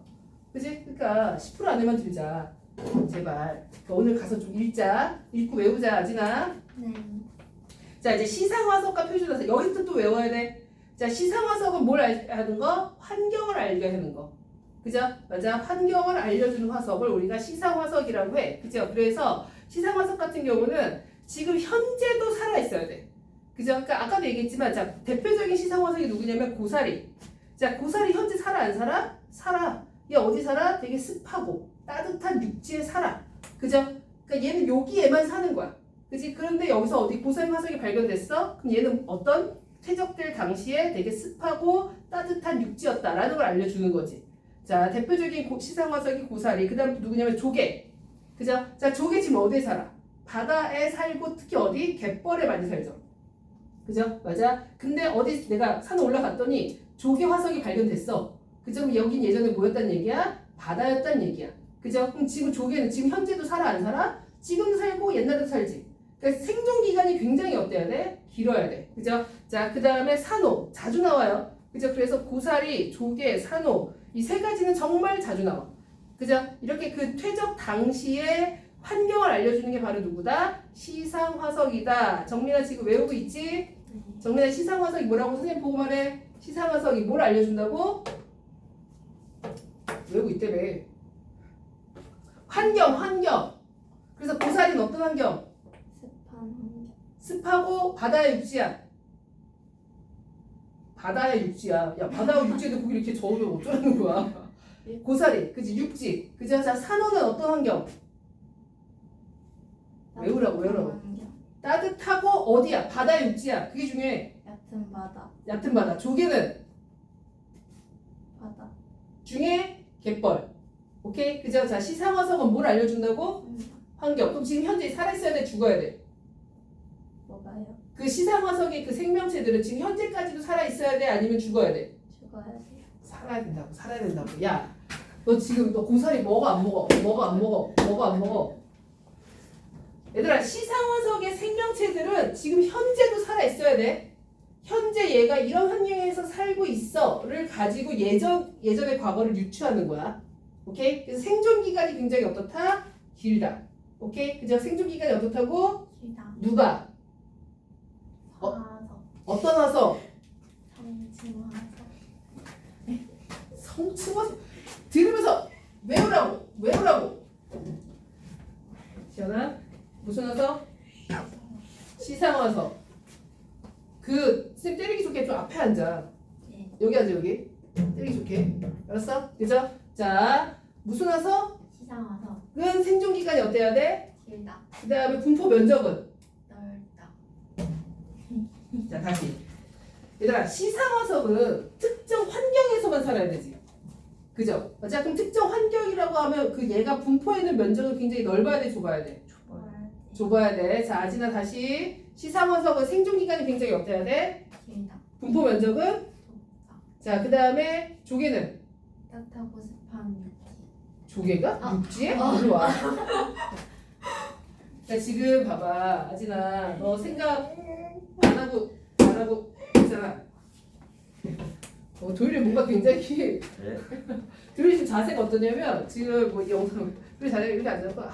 그치? 그러니까 10% 안에만 들자. 제발. 오늘 가서 좀 읽자. 읽고 외우자, 아지나. 네. 자, 이제 시상화석과 표준화석. 여기서 또 외워야 돼. 자, 시상화석은 뭘 하는 거? 환경을 알게 하는 거. 그죠? 맞아. 환경을 알려주는 화석을 우리가 시상화석이라고 해. 그죠? 그래서 시상화석 같은 경우는 지금 현재도 살아있어야 돼. 그죠? 그러니까 아까도 얘기했지만, 자, 대표적인 시상화석이 누구냐면 고사리. 자, 고사리 현재 살아, 안 살아? 살아. 얘 어디 살아? 되게 습하고 따뜻한 육지에 살아. 그죠? 그러니까 얘는 여기에만 사는 거야. 그지? 그런데 여기서 어디 고사리 화석이 발견됐어? 그럼 얘는 어떤 퇴적될 당시에 되게 습하고 따뜻한 육지였다라는 걸 알려주는 거지. 자, 대표적인 시상 화석이 고사리. 그 다음 누구냐면 조개. 그죠? 자, 조개 지금 어디에 살아? 바다에 살고 특히 어디? 갯벌에 많이 살죠. 그죠? 맞아? 근데 어디 내가 산 올라갔더니 조개 화석이 발견됐어. 그죠? 그럼 여긴 예전에 뭐였단 얘기야? 바다였단 얘기야. 그죠? 그럼 지금 조개는 지금 현재도 살아, 안 살아? 지금도 살고 옛날에도 살지. 그러니까 생존 기간이 굉장히 어때야 돼? 길어야 돼. 그죠? 자, 그 다음에 산호. 자주 나와요. 그죠? 그래서 고사리, 조개, 산호. 이 세 가지는 정말 자주 나와. 그죠? 이렇게 그 퇴적 당시에 환경을 알려주는 게 바로 누구다? 시상화석이다. 정민아 지금 외우고 있지? 정민아 시상화석이 뭐라고 선생님 보고 말해? 시상화석이 뭘 알려준다고? 외우고 있다며. 환경. 그래서 고사리는 어떤 환경? 습한 환경. 습하고 바다의 육지야. 바다야 육지야. 야 바다와 육지에도 고기 이렇게 저으면 어쩌라는 거야. 고사리, 그지 육지, 그죠? 자 산호는 어떤 환경? 외우라고. 따뜻하고 어디야? 바다 육지야. 그게 중요해. 얕은 바다. 얕은 바다. 조개는 바다. 중에 갯벌. 오케이? 그죠? 자 시상화석은 뭘 알려준다고? 환경. 그럼 지금 현재 살아있어야 돼? 죽어야 돼? 뭐가요? 그 시상화석의 그 생명체들은 지금 현재까지도 살아있어야 돼? 아니면 죽어야 돼? 죽어야 돼요. 살아야 된다고. 살아야 된다고. 야, 너 지금 너 고사리 먹어 안 먹어? 먹어 안 먹어? 먹어 안 먹어? 얘들아 시상화석의 생명체들은 지금 현재도 살아있어야 돼. 현재 얘가 이런 환경에서 살고 있어를 가지고 예전의 과거를 유추하는 거야. 오케이? 그래서 생존 기간이 굉장히 어떻다? 길다. 오케이? 그죠? 생존 기간이 어떻다고? 길다. 누가? 화석. 어떤 화석? 성층화석. 성층화석. 들으면서 외우라고. 지연아 무슨 화석? 시상화석. 쌤 때리기 좋게 좀 앞에 앉아. 네. 여기 앉아 여기. 때리기 좋게. 알았어? 그죠? 자 무슨 화석? 시상화석. 은 생존 기간이 어때야 돼? 길다. 그 다음에 분포 면적은? 넓다. 자 다시. 얘들아 시상화석은 특정 환경에서만 살아야 되지. 그죠? 자 그럼 특정 환경이라고 하면 그 얘가 분포해 있는 면적은 굉장히 넓어야 돼, 좁아야 돼? 좁아야 돼. 자 아진아 다시. 시상화석은 생존 기간이 굉장히 어때야 돼? 길다. 분포 면적은? 좁다. 자 그 다음에 조개는? 따뜻하고 습한 육지. 조개가? 육지에? 일로 와. 자 지금 봐봐 아진아 너 생각 안 하고 있잖아. 도율이 뭔가 굉장히 네? 도율이 지금 자세가 어떠냐면 지금 뭐 이 영상 도율이 자세가 이렇게 앉아서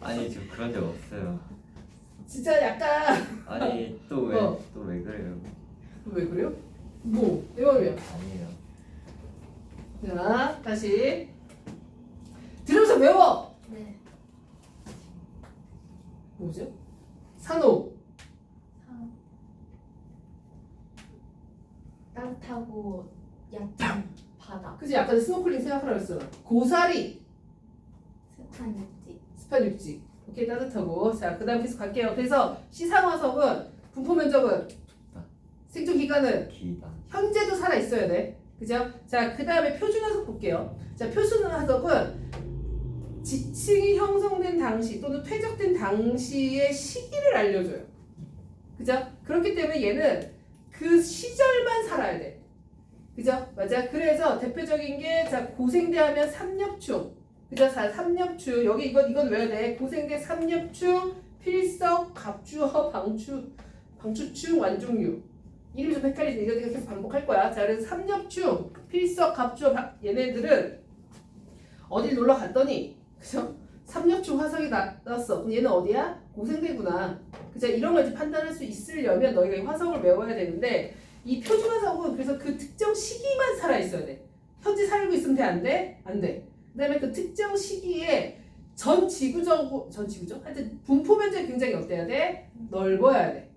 아니 저 그런 적 없어요. 진짜 약간 아니 또 왜 그래요? 왜 그래요? 뭐? 내 말이야. 아니에요. 자 다시 들으면서 외워. 네. 뭐죠? 산호. 따뜻하고 얕은 바다. 그치 약간 스노클링 생각하라고 했어. 고사리. 습한 육지. 습한 육지. 오케이 따뜻하고. 자 그다음 계속 갈게요. 그래서 시상화석은 분포 면적은 생존 기간은 길다. 현재도 살아 있어야 돼. 그죠? 자 그다음에 표준화석 볼게요. 자 표준화석은 지층이 형성된 당시 또는 퇴적된 당시의 시기를 알려줘요. 그죠? 그렇기 때문에 얘는 그 시절만 살아야 돼. 그죠? 맞아. 그래서 대표적인 게 자 고생대 하면 삼엽충. 그죠? 자 삼엽충. 여기 이건 외워야 돼. 고생대 삼엽충, 필석, 갑주어, 방추충, 완종류. 이름이 좀 헷갈리지. 이거 계속 반복할 거야. 자 그래서 삼엽충, 필석, 갑주어, 얘네들은 어딜 놀러 갔더니 그죠? 삼엽충 화석이 나왔어. 그럼 얘는 어디야? 고생대구나. 그죠? 이런 걸 이제 판단할 수 있으려면 너희가 이 화석을 외워야 되는데 이 표준 화석은 그래서 그 특정 시기만 살아 있어야 돼. 현재 살고 있으면 돼? 안 돼? 안 돼. 그다음에 그 특정 시기에 전 지구적 하여튼 분포 면적이 굉장히 어때야 돼? 넓어야 돼.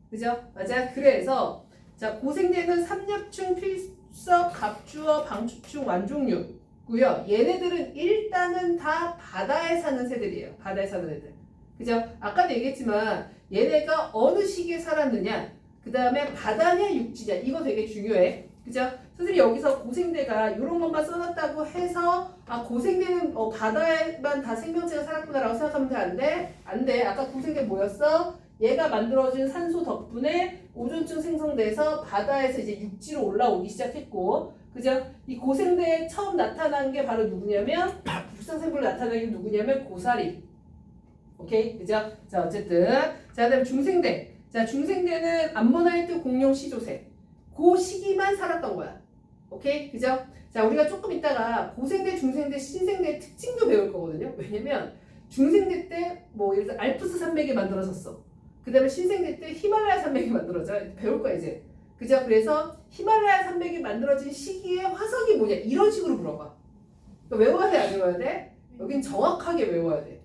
그죠? 맞아. 그래서 자 고생대는 삼엽충, 필석, 갑주어, 방추충, 완종류고요. 얘네들은 일단은 다 바다에 사는 새들이에요. 바다에 사는 애들. 그죠? 아까도 얘기했지만 얘네가 어느 시기에 살았느냐, 그 다음에 바다냐 육지냐, 이거 되게 중요해. 그죠? 선생님이 여기서 고생대가 이런 것만 써놨다고 해서 아 고생대는 바다에만 다 생명체가 살았구나라고 생각하면 돼? 안 돼? 안 돼. 아까 고생대 뭐였어? 얘가 만들어진 산소 덕분에 오존층 생성돼서 바다에서 이제 육지로 올라오기 시작했고, 그죠? 이 고생대에 처음 나타난 게 바로 누구냐면 육상생물로 나타난 게 누구냐면 고사리. 오케이? 그죠? 자 어쨌든 자 그다음 중생대. 자 중생대는 암모나이트 공룡 시조새. 그 시기만 살았던 거야. 오케이? 그죠? 자 우리가 조금 이따가 고생대, 중생대, 신생대의 특징도 배울 거거든요. 왜냐면 중생대 때 뭐 예를 들어 알프스 산맥이 만들어졌어. 그 다음에 신생대 때 히말라야 산맥이 만들어져. 배울 거야 이제. 그죠? 그래서 히말라야 산맥이 만들어진 시기에 화석이 뭐냐 이런 식으로 물어봐. 외워야 돼 안 외워야 돼? 여긴 정확하게 외워야 돼.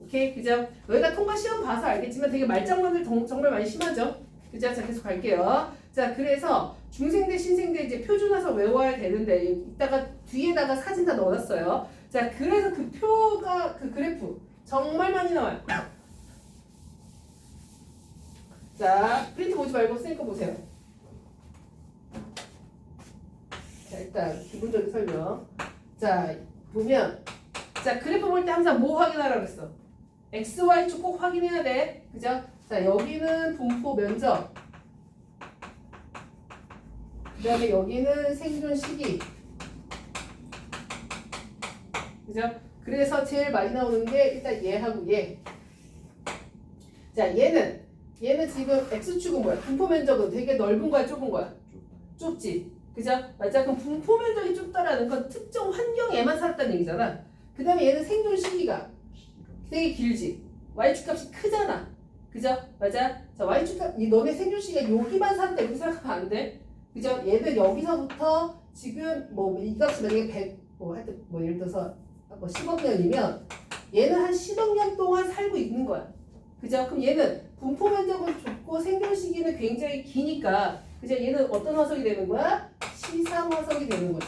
오케이? 그죠? 너희가 통과 시험 봐서 알겠지만 되게 말장난들 정말 많이 심하죠? 그죠? 자 계속 갈게요. 자 그래서 중생대 신생대 이제 표준화서 외워야 되는데 이따가 뒤에다가 사진 다 넣어놨어요. 자 그래서 그 표가 그 그래프 정말 많이 나와요. 자 프린트 보지 말고 쓰니까 보세요. 자 일단 기본적인 설명. 자 보면 자 그래프 볼 때 항상 뭐 확인하라고 그랬어? x, y축 꼭 확인해야 돼. 그죠? 자 여기는 분포 면적. 그 다음에 여기는 생존 시기. 그죠? 그래서 제일 많이 나오는 게 일단 얘하고 얘. 자 얘는 지금 x축은 뭐야? 분포 면적은 되게 넓은 거야, 좁은 거야? 좁지. 그죠? 맞아. 그럼 분포 면적이 좁다라는 건 특정 환경에만 살았다는 얘기잖아. 그 다음에 얘는 생존 시기가 되게 길지. y축 값이 크잖아. 그죠? 맞아. 자 y축 값, 너네 생존 시기가 여기만 살았다 이렇게 생각하면 안 돼. 그죠? 얘는 여기서부터 지금 뭐 이 값이 만약에 100, 뭐 하여튼 뭐 예를 들어서 뭐 10억 년이면 얘는 한 10억 년 동안 살고 있는 거야. 그죠? 그럼 얘는 분포 면적은 좁고 생존 시기는 굉장히 기니까 그죠? 얘는 어떤 화석이 되는 거야? 시상 화석이 되는 거지.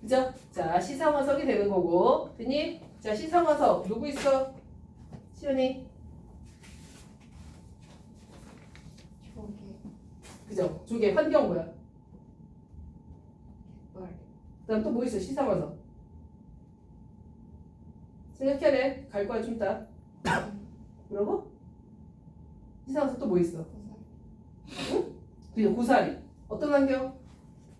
그죠? 자, 시상 화석이 되는 거고. 됐니? 자, 시상 화석 누구 있어? 시연이. 조개. 그죠? 조개 환경 뭐야? 월. 그다음 또 뭐 있어? 시상 화석. 생각해야 돼. 갈 거야 좀 이따. 뭐라고? 시상 화석 또 뭐 있어? 응? 그죠? 고사리. 어떤 환경?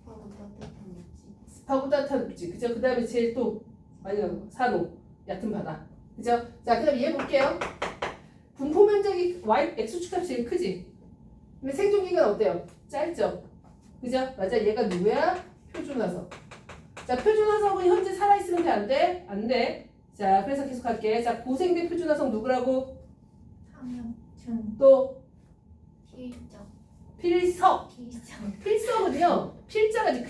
하고 따뜻한 물질. 습하고 따뜻한 물질. 그죠? 그 다음에 제일 또 많이 나오는 거. 산호. 얕은 바다. 그죠? 자, 그 다음에 얘 볼게요. 분포 면적이 y, x축 값이 제일 크지? 근데 생존 기간 어때요? 짧죠? 그죠? 맞아. 얘가 누구야? 표준화석. 자, 표준화석은 현재 살아있으면 돼? 안 돼? 안 돼. 자, 그래서 계속 할게. 자, 고생대 표준화석 누구라고? 삼엽충. 또 필적. 필석. 필적. 필석은요, 필자가 이제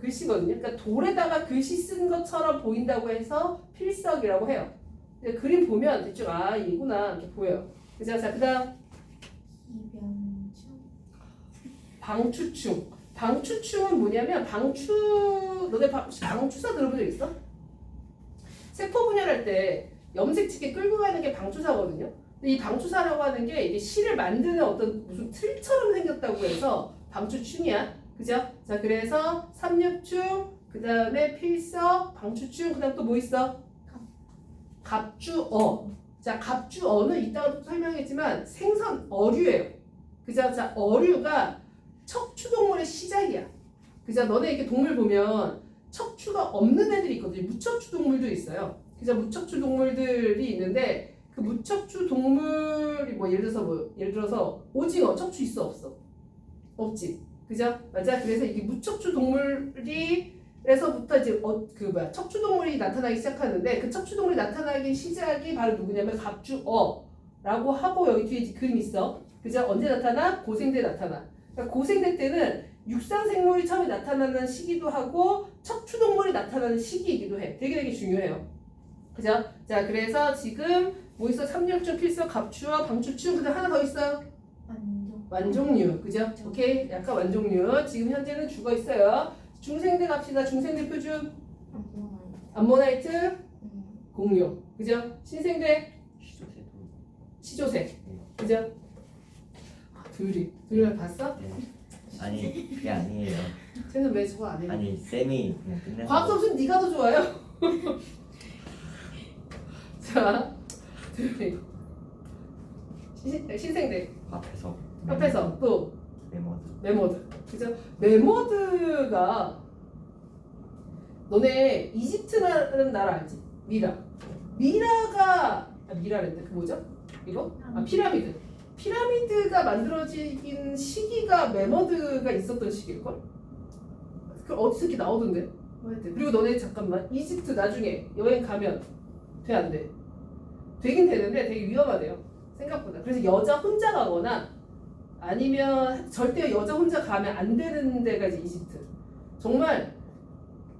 글씨거든요. 그러니까 돌에다가 글씨 쓴 것처럼 보인다고 해서 필석이라고 해요. 근데 그림 보면 대충 아 이구나 이렇게 보여요. 그죠? 자, 그다음 이변충. 방추충. 방추충은 뭐냐면 너네 방추사 들어본 적 있어? 세포 분열할 때 염색체계 끌고 가는 게 방추사거든요. 근데 이 방추사라고 하는 게 이게 실을 만드는 어떤 무슨 틀처럼 생겼다고 해서 방추충이야. 그죠? 자, 그래서 삼엽충, 그 다음에 필석, 방추충, 그 다음 또 뭐 있어? 갑주어. 자, 갑주어는 이따가 또 설명했지만 생선 어류예요. 그죠? 자, 어류가 척추동물의 시작이야. 그죠? 너네 이렇게 동물 보면 척추가 없는 애들이 있거든요. 무척추 동물도 있어요. 그죠? 무척추 동물들이 있는데 그 무척추 동물이 뭐 예를 들어서 오징어 척추 있어 없어? 없지. 그죠? 맞아. 그래서 이게 무척추 동물에서부터 이제 척추 동물이 나타나기 시작하는데 그 척추 동물이 나타나기 시작이 바로 누구냐면 갑주어라고 하고 여기 뒤에 그림 있어. 그죠? 언제 나타나? 고생대 나타나. 그러니까 고생대 때는 육상 생물이 처음에 나타나는 시기도 하고 척추 동물이 나타나는 시기이기도 해. 되게 중요해요. 그죠? 자, 그래서 지금 뭐 있어? 삼엽충, 필석, 갑주어, 방추충, 그다음 하나 더 있어요. 완종류. 그죠? 오케이. 약간 완종류. 지금 현재는 죽어 있어요. 중생대 갑시다. 중생대 표준. 암모나이트. 공룡. 그죠? 신생대. 시조새. 그죠? 둘이 봤어? 네. 아니 그게 아니에요. 쟤는 왜 저거 안 해? 아니 쌤이 그냥 끝내서 과학 수업은 네가 더 좋아요. 자, 둘이 신생대. 앞에서 또 메모드. 그죠? 메모드가 너네 이집트라는 나라 알지? 미라가 미라랬는데 그 뭐죠? 이거? 피라미드. 피라미드가 만들어진 시기가 메모드가 있었던 시기일걸? 그 어디서 이렇게 나오던데? 그리고 너네 잠깐만 이집트 나중에 여행 가면 돼 안 돼? 되긴 되는데 되게 위험하대요. 생각보다. 그래서 여자 혼자 가거나 아니면 절대 여자 혼자 가면 안 되는 데가 이제 이집트. 정말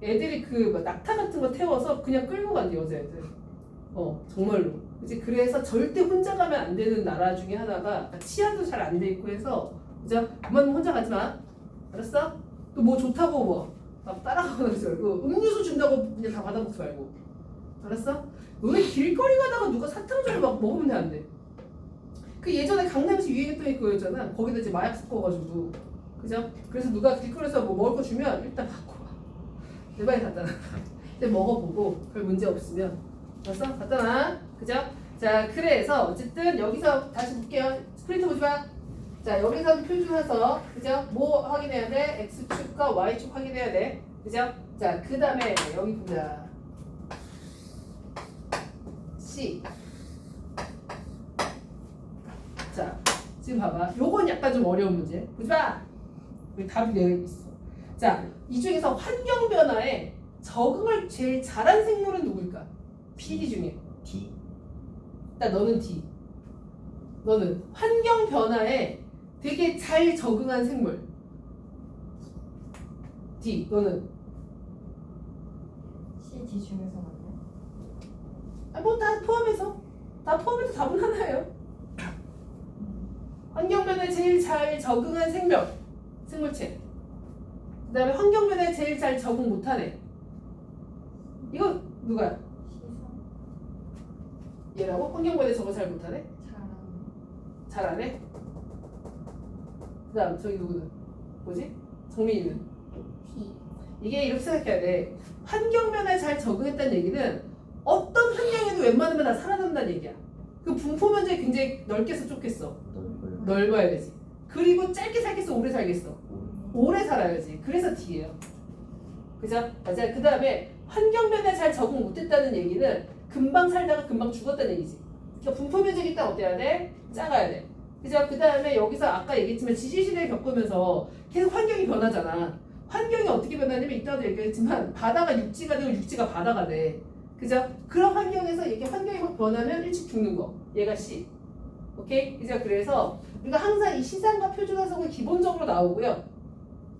애들이 그 낙타 같은 거 태워서 그냥 끌고 간대 여자애들. 정말로. 그치? 그래서 절대 혼자 가면 안 되는 나라 중에 하나가 치아도 잘 안 돼 있고 해서 그죠? 그만 혼자 가지 마. 알았어? 또 뭐 좋다고 막 따라가거나 그러지 말고 음료수 준다고 그냥 다 받아먹지 말고. 알았어? 너네 길거리 가다가 누가 사탕주를 막 먹으면 안 돼. 그 예전에 강남에서 유행했던 게 그거였잖아. 거기다 이제 마약 섞어가지고. 그죠? 그래서 누가 길거리에서 뭐 먹을 거 주면 일단 받고 와. 내 방에 갖다 놔. 근데 먹어보고 별 문제 없으면 알았어? 갖다 놔. 그죠? 자, 그래서 어쨌든 여기서 다시 볼게요. 스프린트 보지 마. 자, 여기서 표준화서 그죠? 뭐 확인해야 돼? X축과 Y축 확인해야 돼. 그죠? 자, 그 다음에 여기 보자. C. 자, 지금 봐봐. 요건 약간 좀 어려운 문제. 보지 마. 여기 답이 되어 있어. 자, 이 중에서 환경 변화에 적응을 제일 잘한 생물은 누구일까? PD 중에. D. 일단 너는 D. 너는 환경 변화에 되게 잘 적응한 생물. D. 너는 C, D 중에서 맞나요? 뭐 다 포함해서 답은 하나예요. 환경 변화에 제일 잘 적응한 생물체. 그다음에 환경 변화에 제일 잘 적응 못한 애. 이거 누가야? 시선 얘라고? 환경 변화에 적응 잘 못하네? 잘하는 잘 안 해? 그다음 저기 누구는? 뭐지? 정민이는? D. 이게 이렇게 생각해야 돼. 환경 변화에 잘 적응했다는 얘기는 어떤 환경에도 웬만하면 다 살아남는다는 얘기야. 그 분포 면적이 굉장히 넓겠어, 좁겠어? 넓어요. 넓어야 되지. 그리고 짧게 살겠어, 오래 살겠어? 오래 살아야지. 그래서 D예요. 그죠? 맞아요. 그 다음에 환경 변화에 잘 적응 못했다는 얘기는 금방 살다가 금방 죽었다는 얘기지. 그러니까 분포 면적이 일단 어때야 돼? 작아야 돼. 그죠? 그 다음에 여기서 아까 얘기했지만 지질시대를 겪으면서 계속 환경이 변하잖아. 환경이 어떻게 변하냐면 이따도 얘기했지만 바다가 육지가 되고 육지가 바다가 돼. 그죠? 그런 환경에서 이렇게 환경이 확 변하면 일찍 죽는 거. 얘가 C. 오케이? 그죠? 그래서 우리가 항상 이 시상과 표준화석은 기본적으로 나오고요.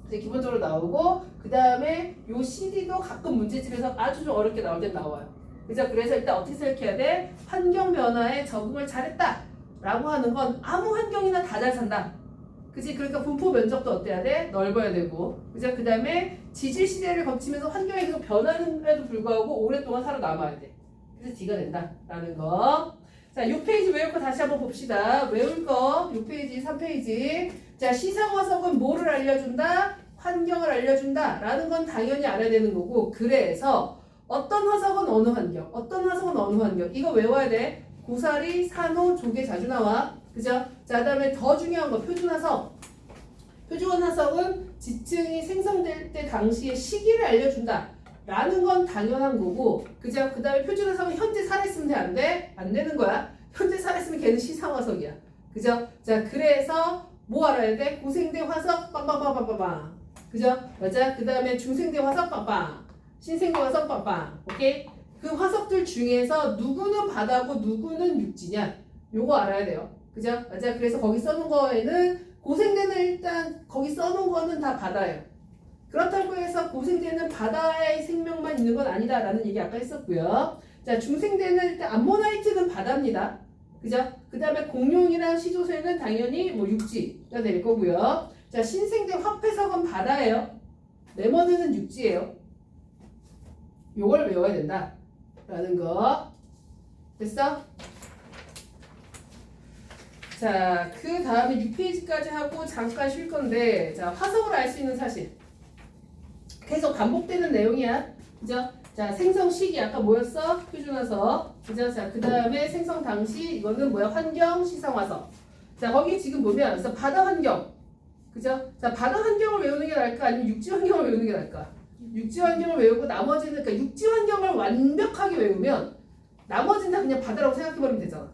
이제 기본적으로 나오고 그 다음에 요 CD도 가끔 문제집에서 아주 좀 어렵게 나올 때 나와요. 그죠? 그래서 일단 어떻게 생각해야 돼? 환경 변화에 적응을 잘했다 라고 하는 건 아무 환경이나 다 잘 산다. 그치? 그러니까 분포 면적도 어때야 돼? 넓어야 되고. 그죠? 그 다음에 지질 시대를 거치면서 환경이 계속 변하는데도 불구하고 오랫동안 살아남아야 돼. 그래서 D가 된다 라는 거. 자, 요 페이지 외울 거 다시 한번 봅시다. 외울 거, 요 페이지, 3페이지. 자, 시상화석은 뭐를 알려준다? 환경을 알려준다 라는 건 당연히 알아야 되는 거고. 그래서 어떤 화석은 어느 환경, 어떤 화석은 어느 환경. 이거 외워야 돼. 고사리, 산호, 조개 자주 나와. 그죠? 자, 그 다음에 더 중요한 거, 표준화석. 표준화석은 지층이 생성될 때 당시의 시기를 알려준다 라는 건 당연한 거고. 그죠? 그 다음에 표준화석은 현재 살아있으면 돼? 안 돼? 안 되는 거야. 현재 살아있으면 걔는 시상화석이야. 그죠? 자, 그래서 뭐 알아야 돼? 고생대 화석 빵빵빵빵빵. 그죠? 맞아? 그 다음에 중생대 화석 빵빵. 신생대 화석 빵빵. 오케이? 그 화석들 중에서 누구는 바다고 누구는 육지냐? 요거 알아야 돼요. 그죠? 맞아? 그래서 거기 써놓은 거에는 고생대는 일단 거기 써놓은 거는 다 바다예요. 그렇다고 해서 고생대는 바다의 생명만 있는 건 아니다라는 얘기 아까 했었고요. 자, 중생대는 일단 암모나이트는 바다입니다. 그죠? 그 다음에 공룡이랑 시조새는 당연히 뭐 육지가 될 거고요. 자, 신생대 화폐석은 바다예요. 레머드는 육지예요. 요걸 외워야 된다 라는 거. 됐어? 자, 그 다음에 6페이지까지 하고 잠깐 쉴 건데, 자, 화석을 알 수 있는 사실. 계속 반복되는 내용이야. 그죠? 자, 생성 시기 아까 뭐였어? 표준화석. 그죠? 자, 그 다음에 생성 당시 이거는 뭐야? 환경 시상화석. 자, 거기 지금 보면 그래서 바다 환경. 그죠? 자, 바다 환경을 외우는 게 나을까? 아니면 육지 환경을 외우는 게 나을까? 육지 환경을 외우고 나머지는 그러니까 육지 환경을 완벽하게 외우면 나머지는 다 그냥 바다라고 생각해버리면 되잖아.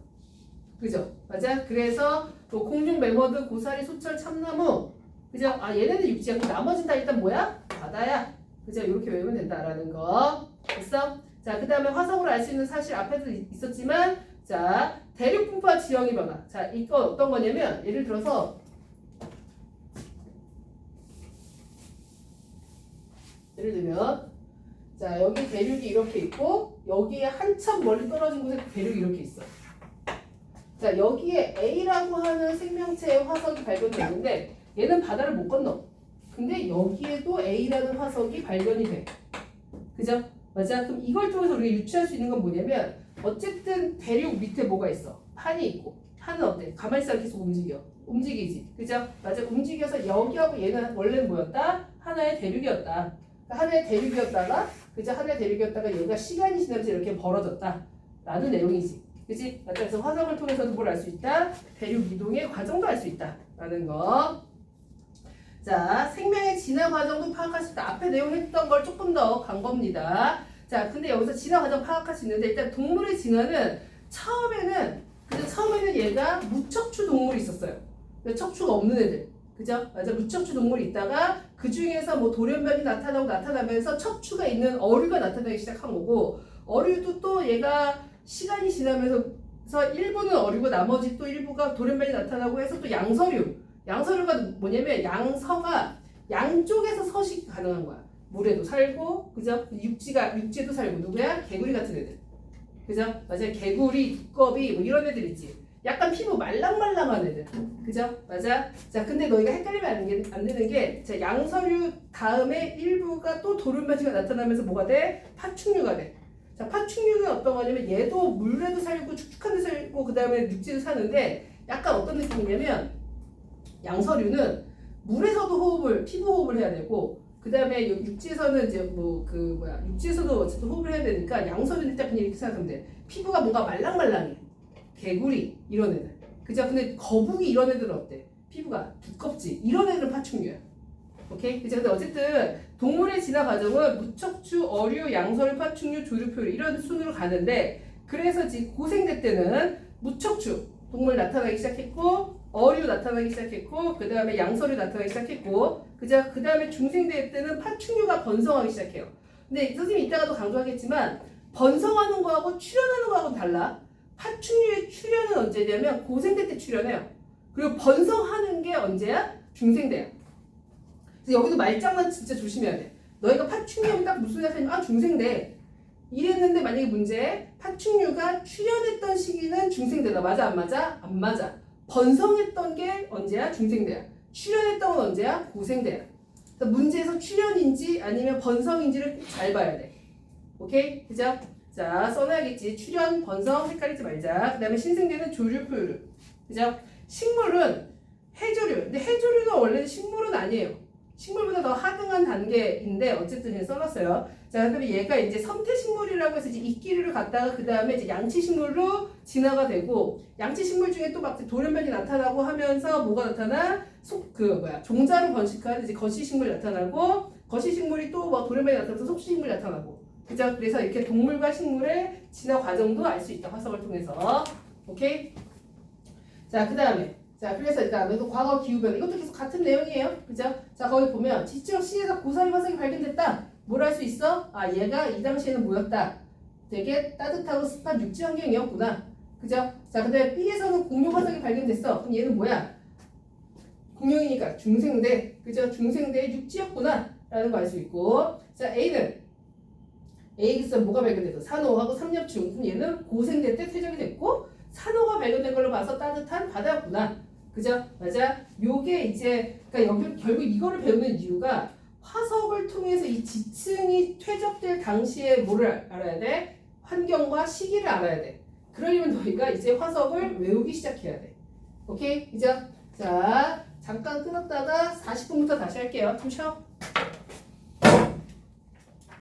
그죠? 맞아? 그래서 뭐 공중, 매머드, 고사리, 소철, 참나무. 그죠? 아, 얘네는 육지야. 그럼 나머지는 다 일단 뭐야? 바다야. 그죠? 이렇게 외우면 된다라는 거. 됐어? 자, 그 다음에 화석으로 알 수 있는 사실 앞에도 있었지만, 자, 대륙 분포와 지형의 변화. 자, 이거 어떤 거냐면, 예를 들어서, 예를 들면, 자, 여기 대륙이 이렇게 있고, 여기에 한참 멀리 떨어진 곳에 대륙이 이렇게 있어. 자, 여기에 A라고 하는 생명체의 화석이 발견됐는데 얘는 바다를 못 건너. 근데 여기에도 A라는 화석이 발견이 돼. 그죠? 맞아? 그럼 이걸 통해서 우리가 유추할 수 있는 건 뭐냐면 어쨌든 대륙 밑에 뭐가 있어? 판이 있고 판은 어때? 가만히 있어 계속 움직여. 움직이지. 그죠? 맞아. 움직여서 여기하고 얘는 원래는 뭐였다? 하나의 대륙이었다. 하나의 대륙이었다가 그죠? 하나의 대륙이었다가 얘가 시간이 지나면서 이렇게 벌어졌다. 라는 내용이지. 그치? 맞아. 그래서 화석을 통해서도 뭘 알 수 있다? 대륙 이동의 과정도 알 수 있다. 라는 거. 자, 생명의 진화 과정도 파악할 수 있다. 앞에 내용 했던 걸 조금 더 간 겁니다. 자, 근데 여기서 진화 과정 파악할 수 있는데 일단 동물의 진화는 처음에는 얘가 무척추 동물이 있었어요. 척추가 없는 애들. 그죠? 맞아. 무척추 동물이 있다가 그 중에서 뭐 돌연변이 나타나면서 척추가 있는 어류가 나타나기 시작한 거고 어류도 또 얘가 시간이 지나면서 일부는 어류고 나머지 또 일부가 돌연변이 나타나고 해서 또 양서류가 뭐냐면 양서가 양쪽에서 서식이 가능한 거야. 물에도 살고, 그죠? 육지에도 살고, 누구야? 개구리 같은 애들. 그죠? 맞아요. 개구리, 두꺼비, 뭐 이런 애들 있지. 약간 피부 말랑말랑한 애들. 그죠? 맞아? 자, 근데 너희가 헷갈리면 안 되는 게, 자, 양서류 다음에 일부가 또 돌연변이가 나타나면서 뭐가 돼? 파충류가 돼. 자, 파충류가 어떤 거냐면, 얘도 물에도 살고, 축축한 데 살고, 그 다음에 육지에도 사는데, 약간 어떤 느낌이냐면, 양서류는 물에서도 피부 호흡을 해야 되고, 그 다음에 육지에서는 이제 육지에서도 어쨌든 호흡을 해야 되니까 양서류는 일단 그냥 이렇게 생각하면 돼. 피부가 뭔가 말랑말랑해. 개구리, 이런 애들. 그죠? 근데 거북이 이런 애들은 어때? 피부가 두껍지. 이런 애들은 파충류야. 오케이? 그죠? 근데 어쨌든 동물의 진화 과정은 무척추, 어류, 양서류, 파충류, 조류표류 이런 순으로 가는데 그래서 지금 고생대 때는 무척추 동물 나타나기 시작했고 어류 나타나기 시작했고 그 다음에 양서류 나타나기 시작했고 그 다음에 중생대 때는 파충류가 번성하기 시작해요. 근데 선생님이 이따가도 강조하겠지만 번성하는 거하고 출현하는 거하고는 달라. 파충류의 출현은 언제냐면 고생대 때 출현해요. 그리고 번성하는 게 언제야? 중생대야. 그래서 여기도 말장난 진짜 조심해야 돼. 너희가 파충류하면 딱 무슨 생각하냐면 중생대 이랬는데 만약에 문제 파충류가 출현했던 시기는 중생대다. 맞아 안 맞아? 안 맞아. 번성했던 게 언제야? 중생대야. 출현했던 건 언제야? 고생대야. 그래서 문제에서 출현인지 아니면 번성인지를 꼭 잘 봐야 돼. 오케이? 그죠? 자, 써놔야겠지. 출현, 번성 헷갈리지 말자. 그 다음에 신생대는 조류, 포유류. 그죠? 식물은 해조류. 근데 해조류는 원래는 식물은 아니에요. 식물보다 더 하등한 단계인데 어쨌든 그냥 써놨어요. 자, 그다음에 얘가 이제 섬태식물이라고 해서 이제 이끼류를 갖다가 그 다음에 이제 양치식물로 진화가 되고 양치식물 중에 또 막 돌연변이 나타나고 하면서 뭐가 나타나? 종자로 번식한 이제 거시식물이 나타나고 거시식물이 또 막 돌연변이 나타나서 속시식물이 나타나고. 그죠? 그래서 이렇게 동물과 식물의 진화 과정도 알 수 있다. 화석을 통해서. 오케이? 자, 그 다음에 자, 그래서 일단 이거 과거 기후변화 이것도 계속 같은 내용이에요. 그죠? 자, 거기 보면 지적 C에서 고사리 화석이 발견됐다. 뭘 할 수 있어? 아, 얘가 이 당시에는 뭐였다? 되게 따뜻하고 습한 육지 환경이었구나. 그죠? 자, 근데 B에서는 공룡 화석이 발견됐어. 그럼 얘는 뭐야? 공룡이니까 중생대. 그죠? 중생대의 육지였구나. 라는 거 알 수 있고. 자, A에서 뭐가 발견됐어? 산호하고 삼엽충. 그럼 얘는 고생대 때 퇴적이 됐고 산호가 발견된 걸로 봐서 따뜻한 바다였구나. 그죠? 맞아? 요게 이제 그러니까 결국 이거를 배우는 이유가 화석을 통해서 이 지층이 퇴적될 당시에 뭐를 알아야 돼? 환경과 시기를 알아야 돼. 그러려면 너희가 이제 화석을 외우기 시작해야 돼. 오케이? 그죠? 자, 잠깐 끊었다가 40분부터 다시 할게요. 좀 쉬어.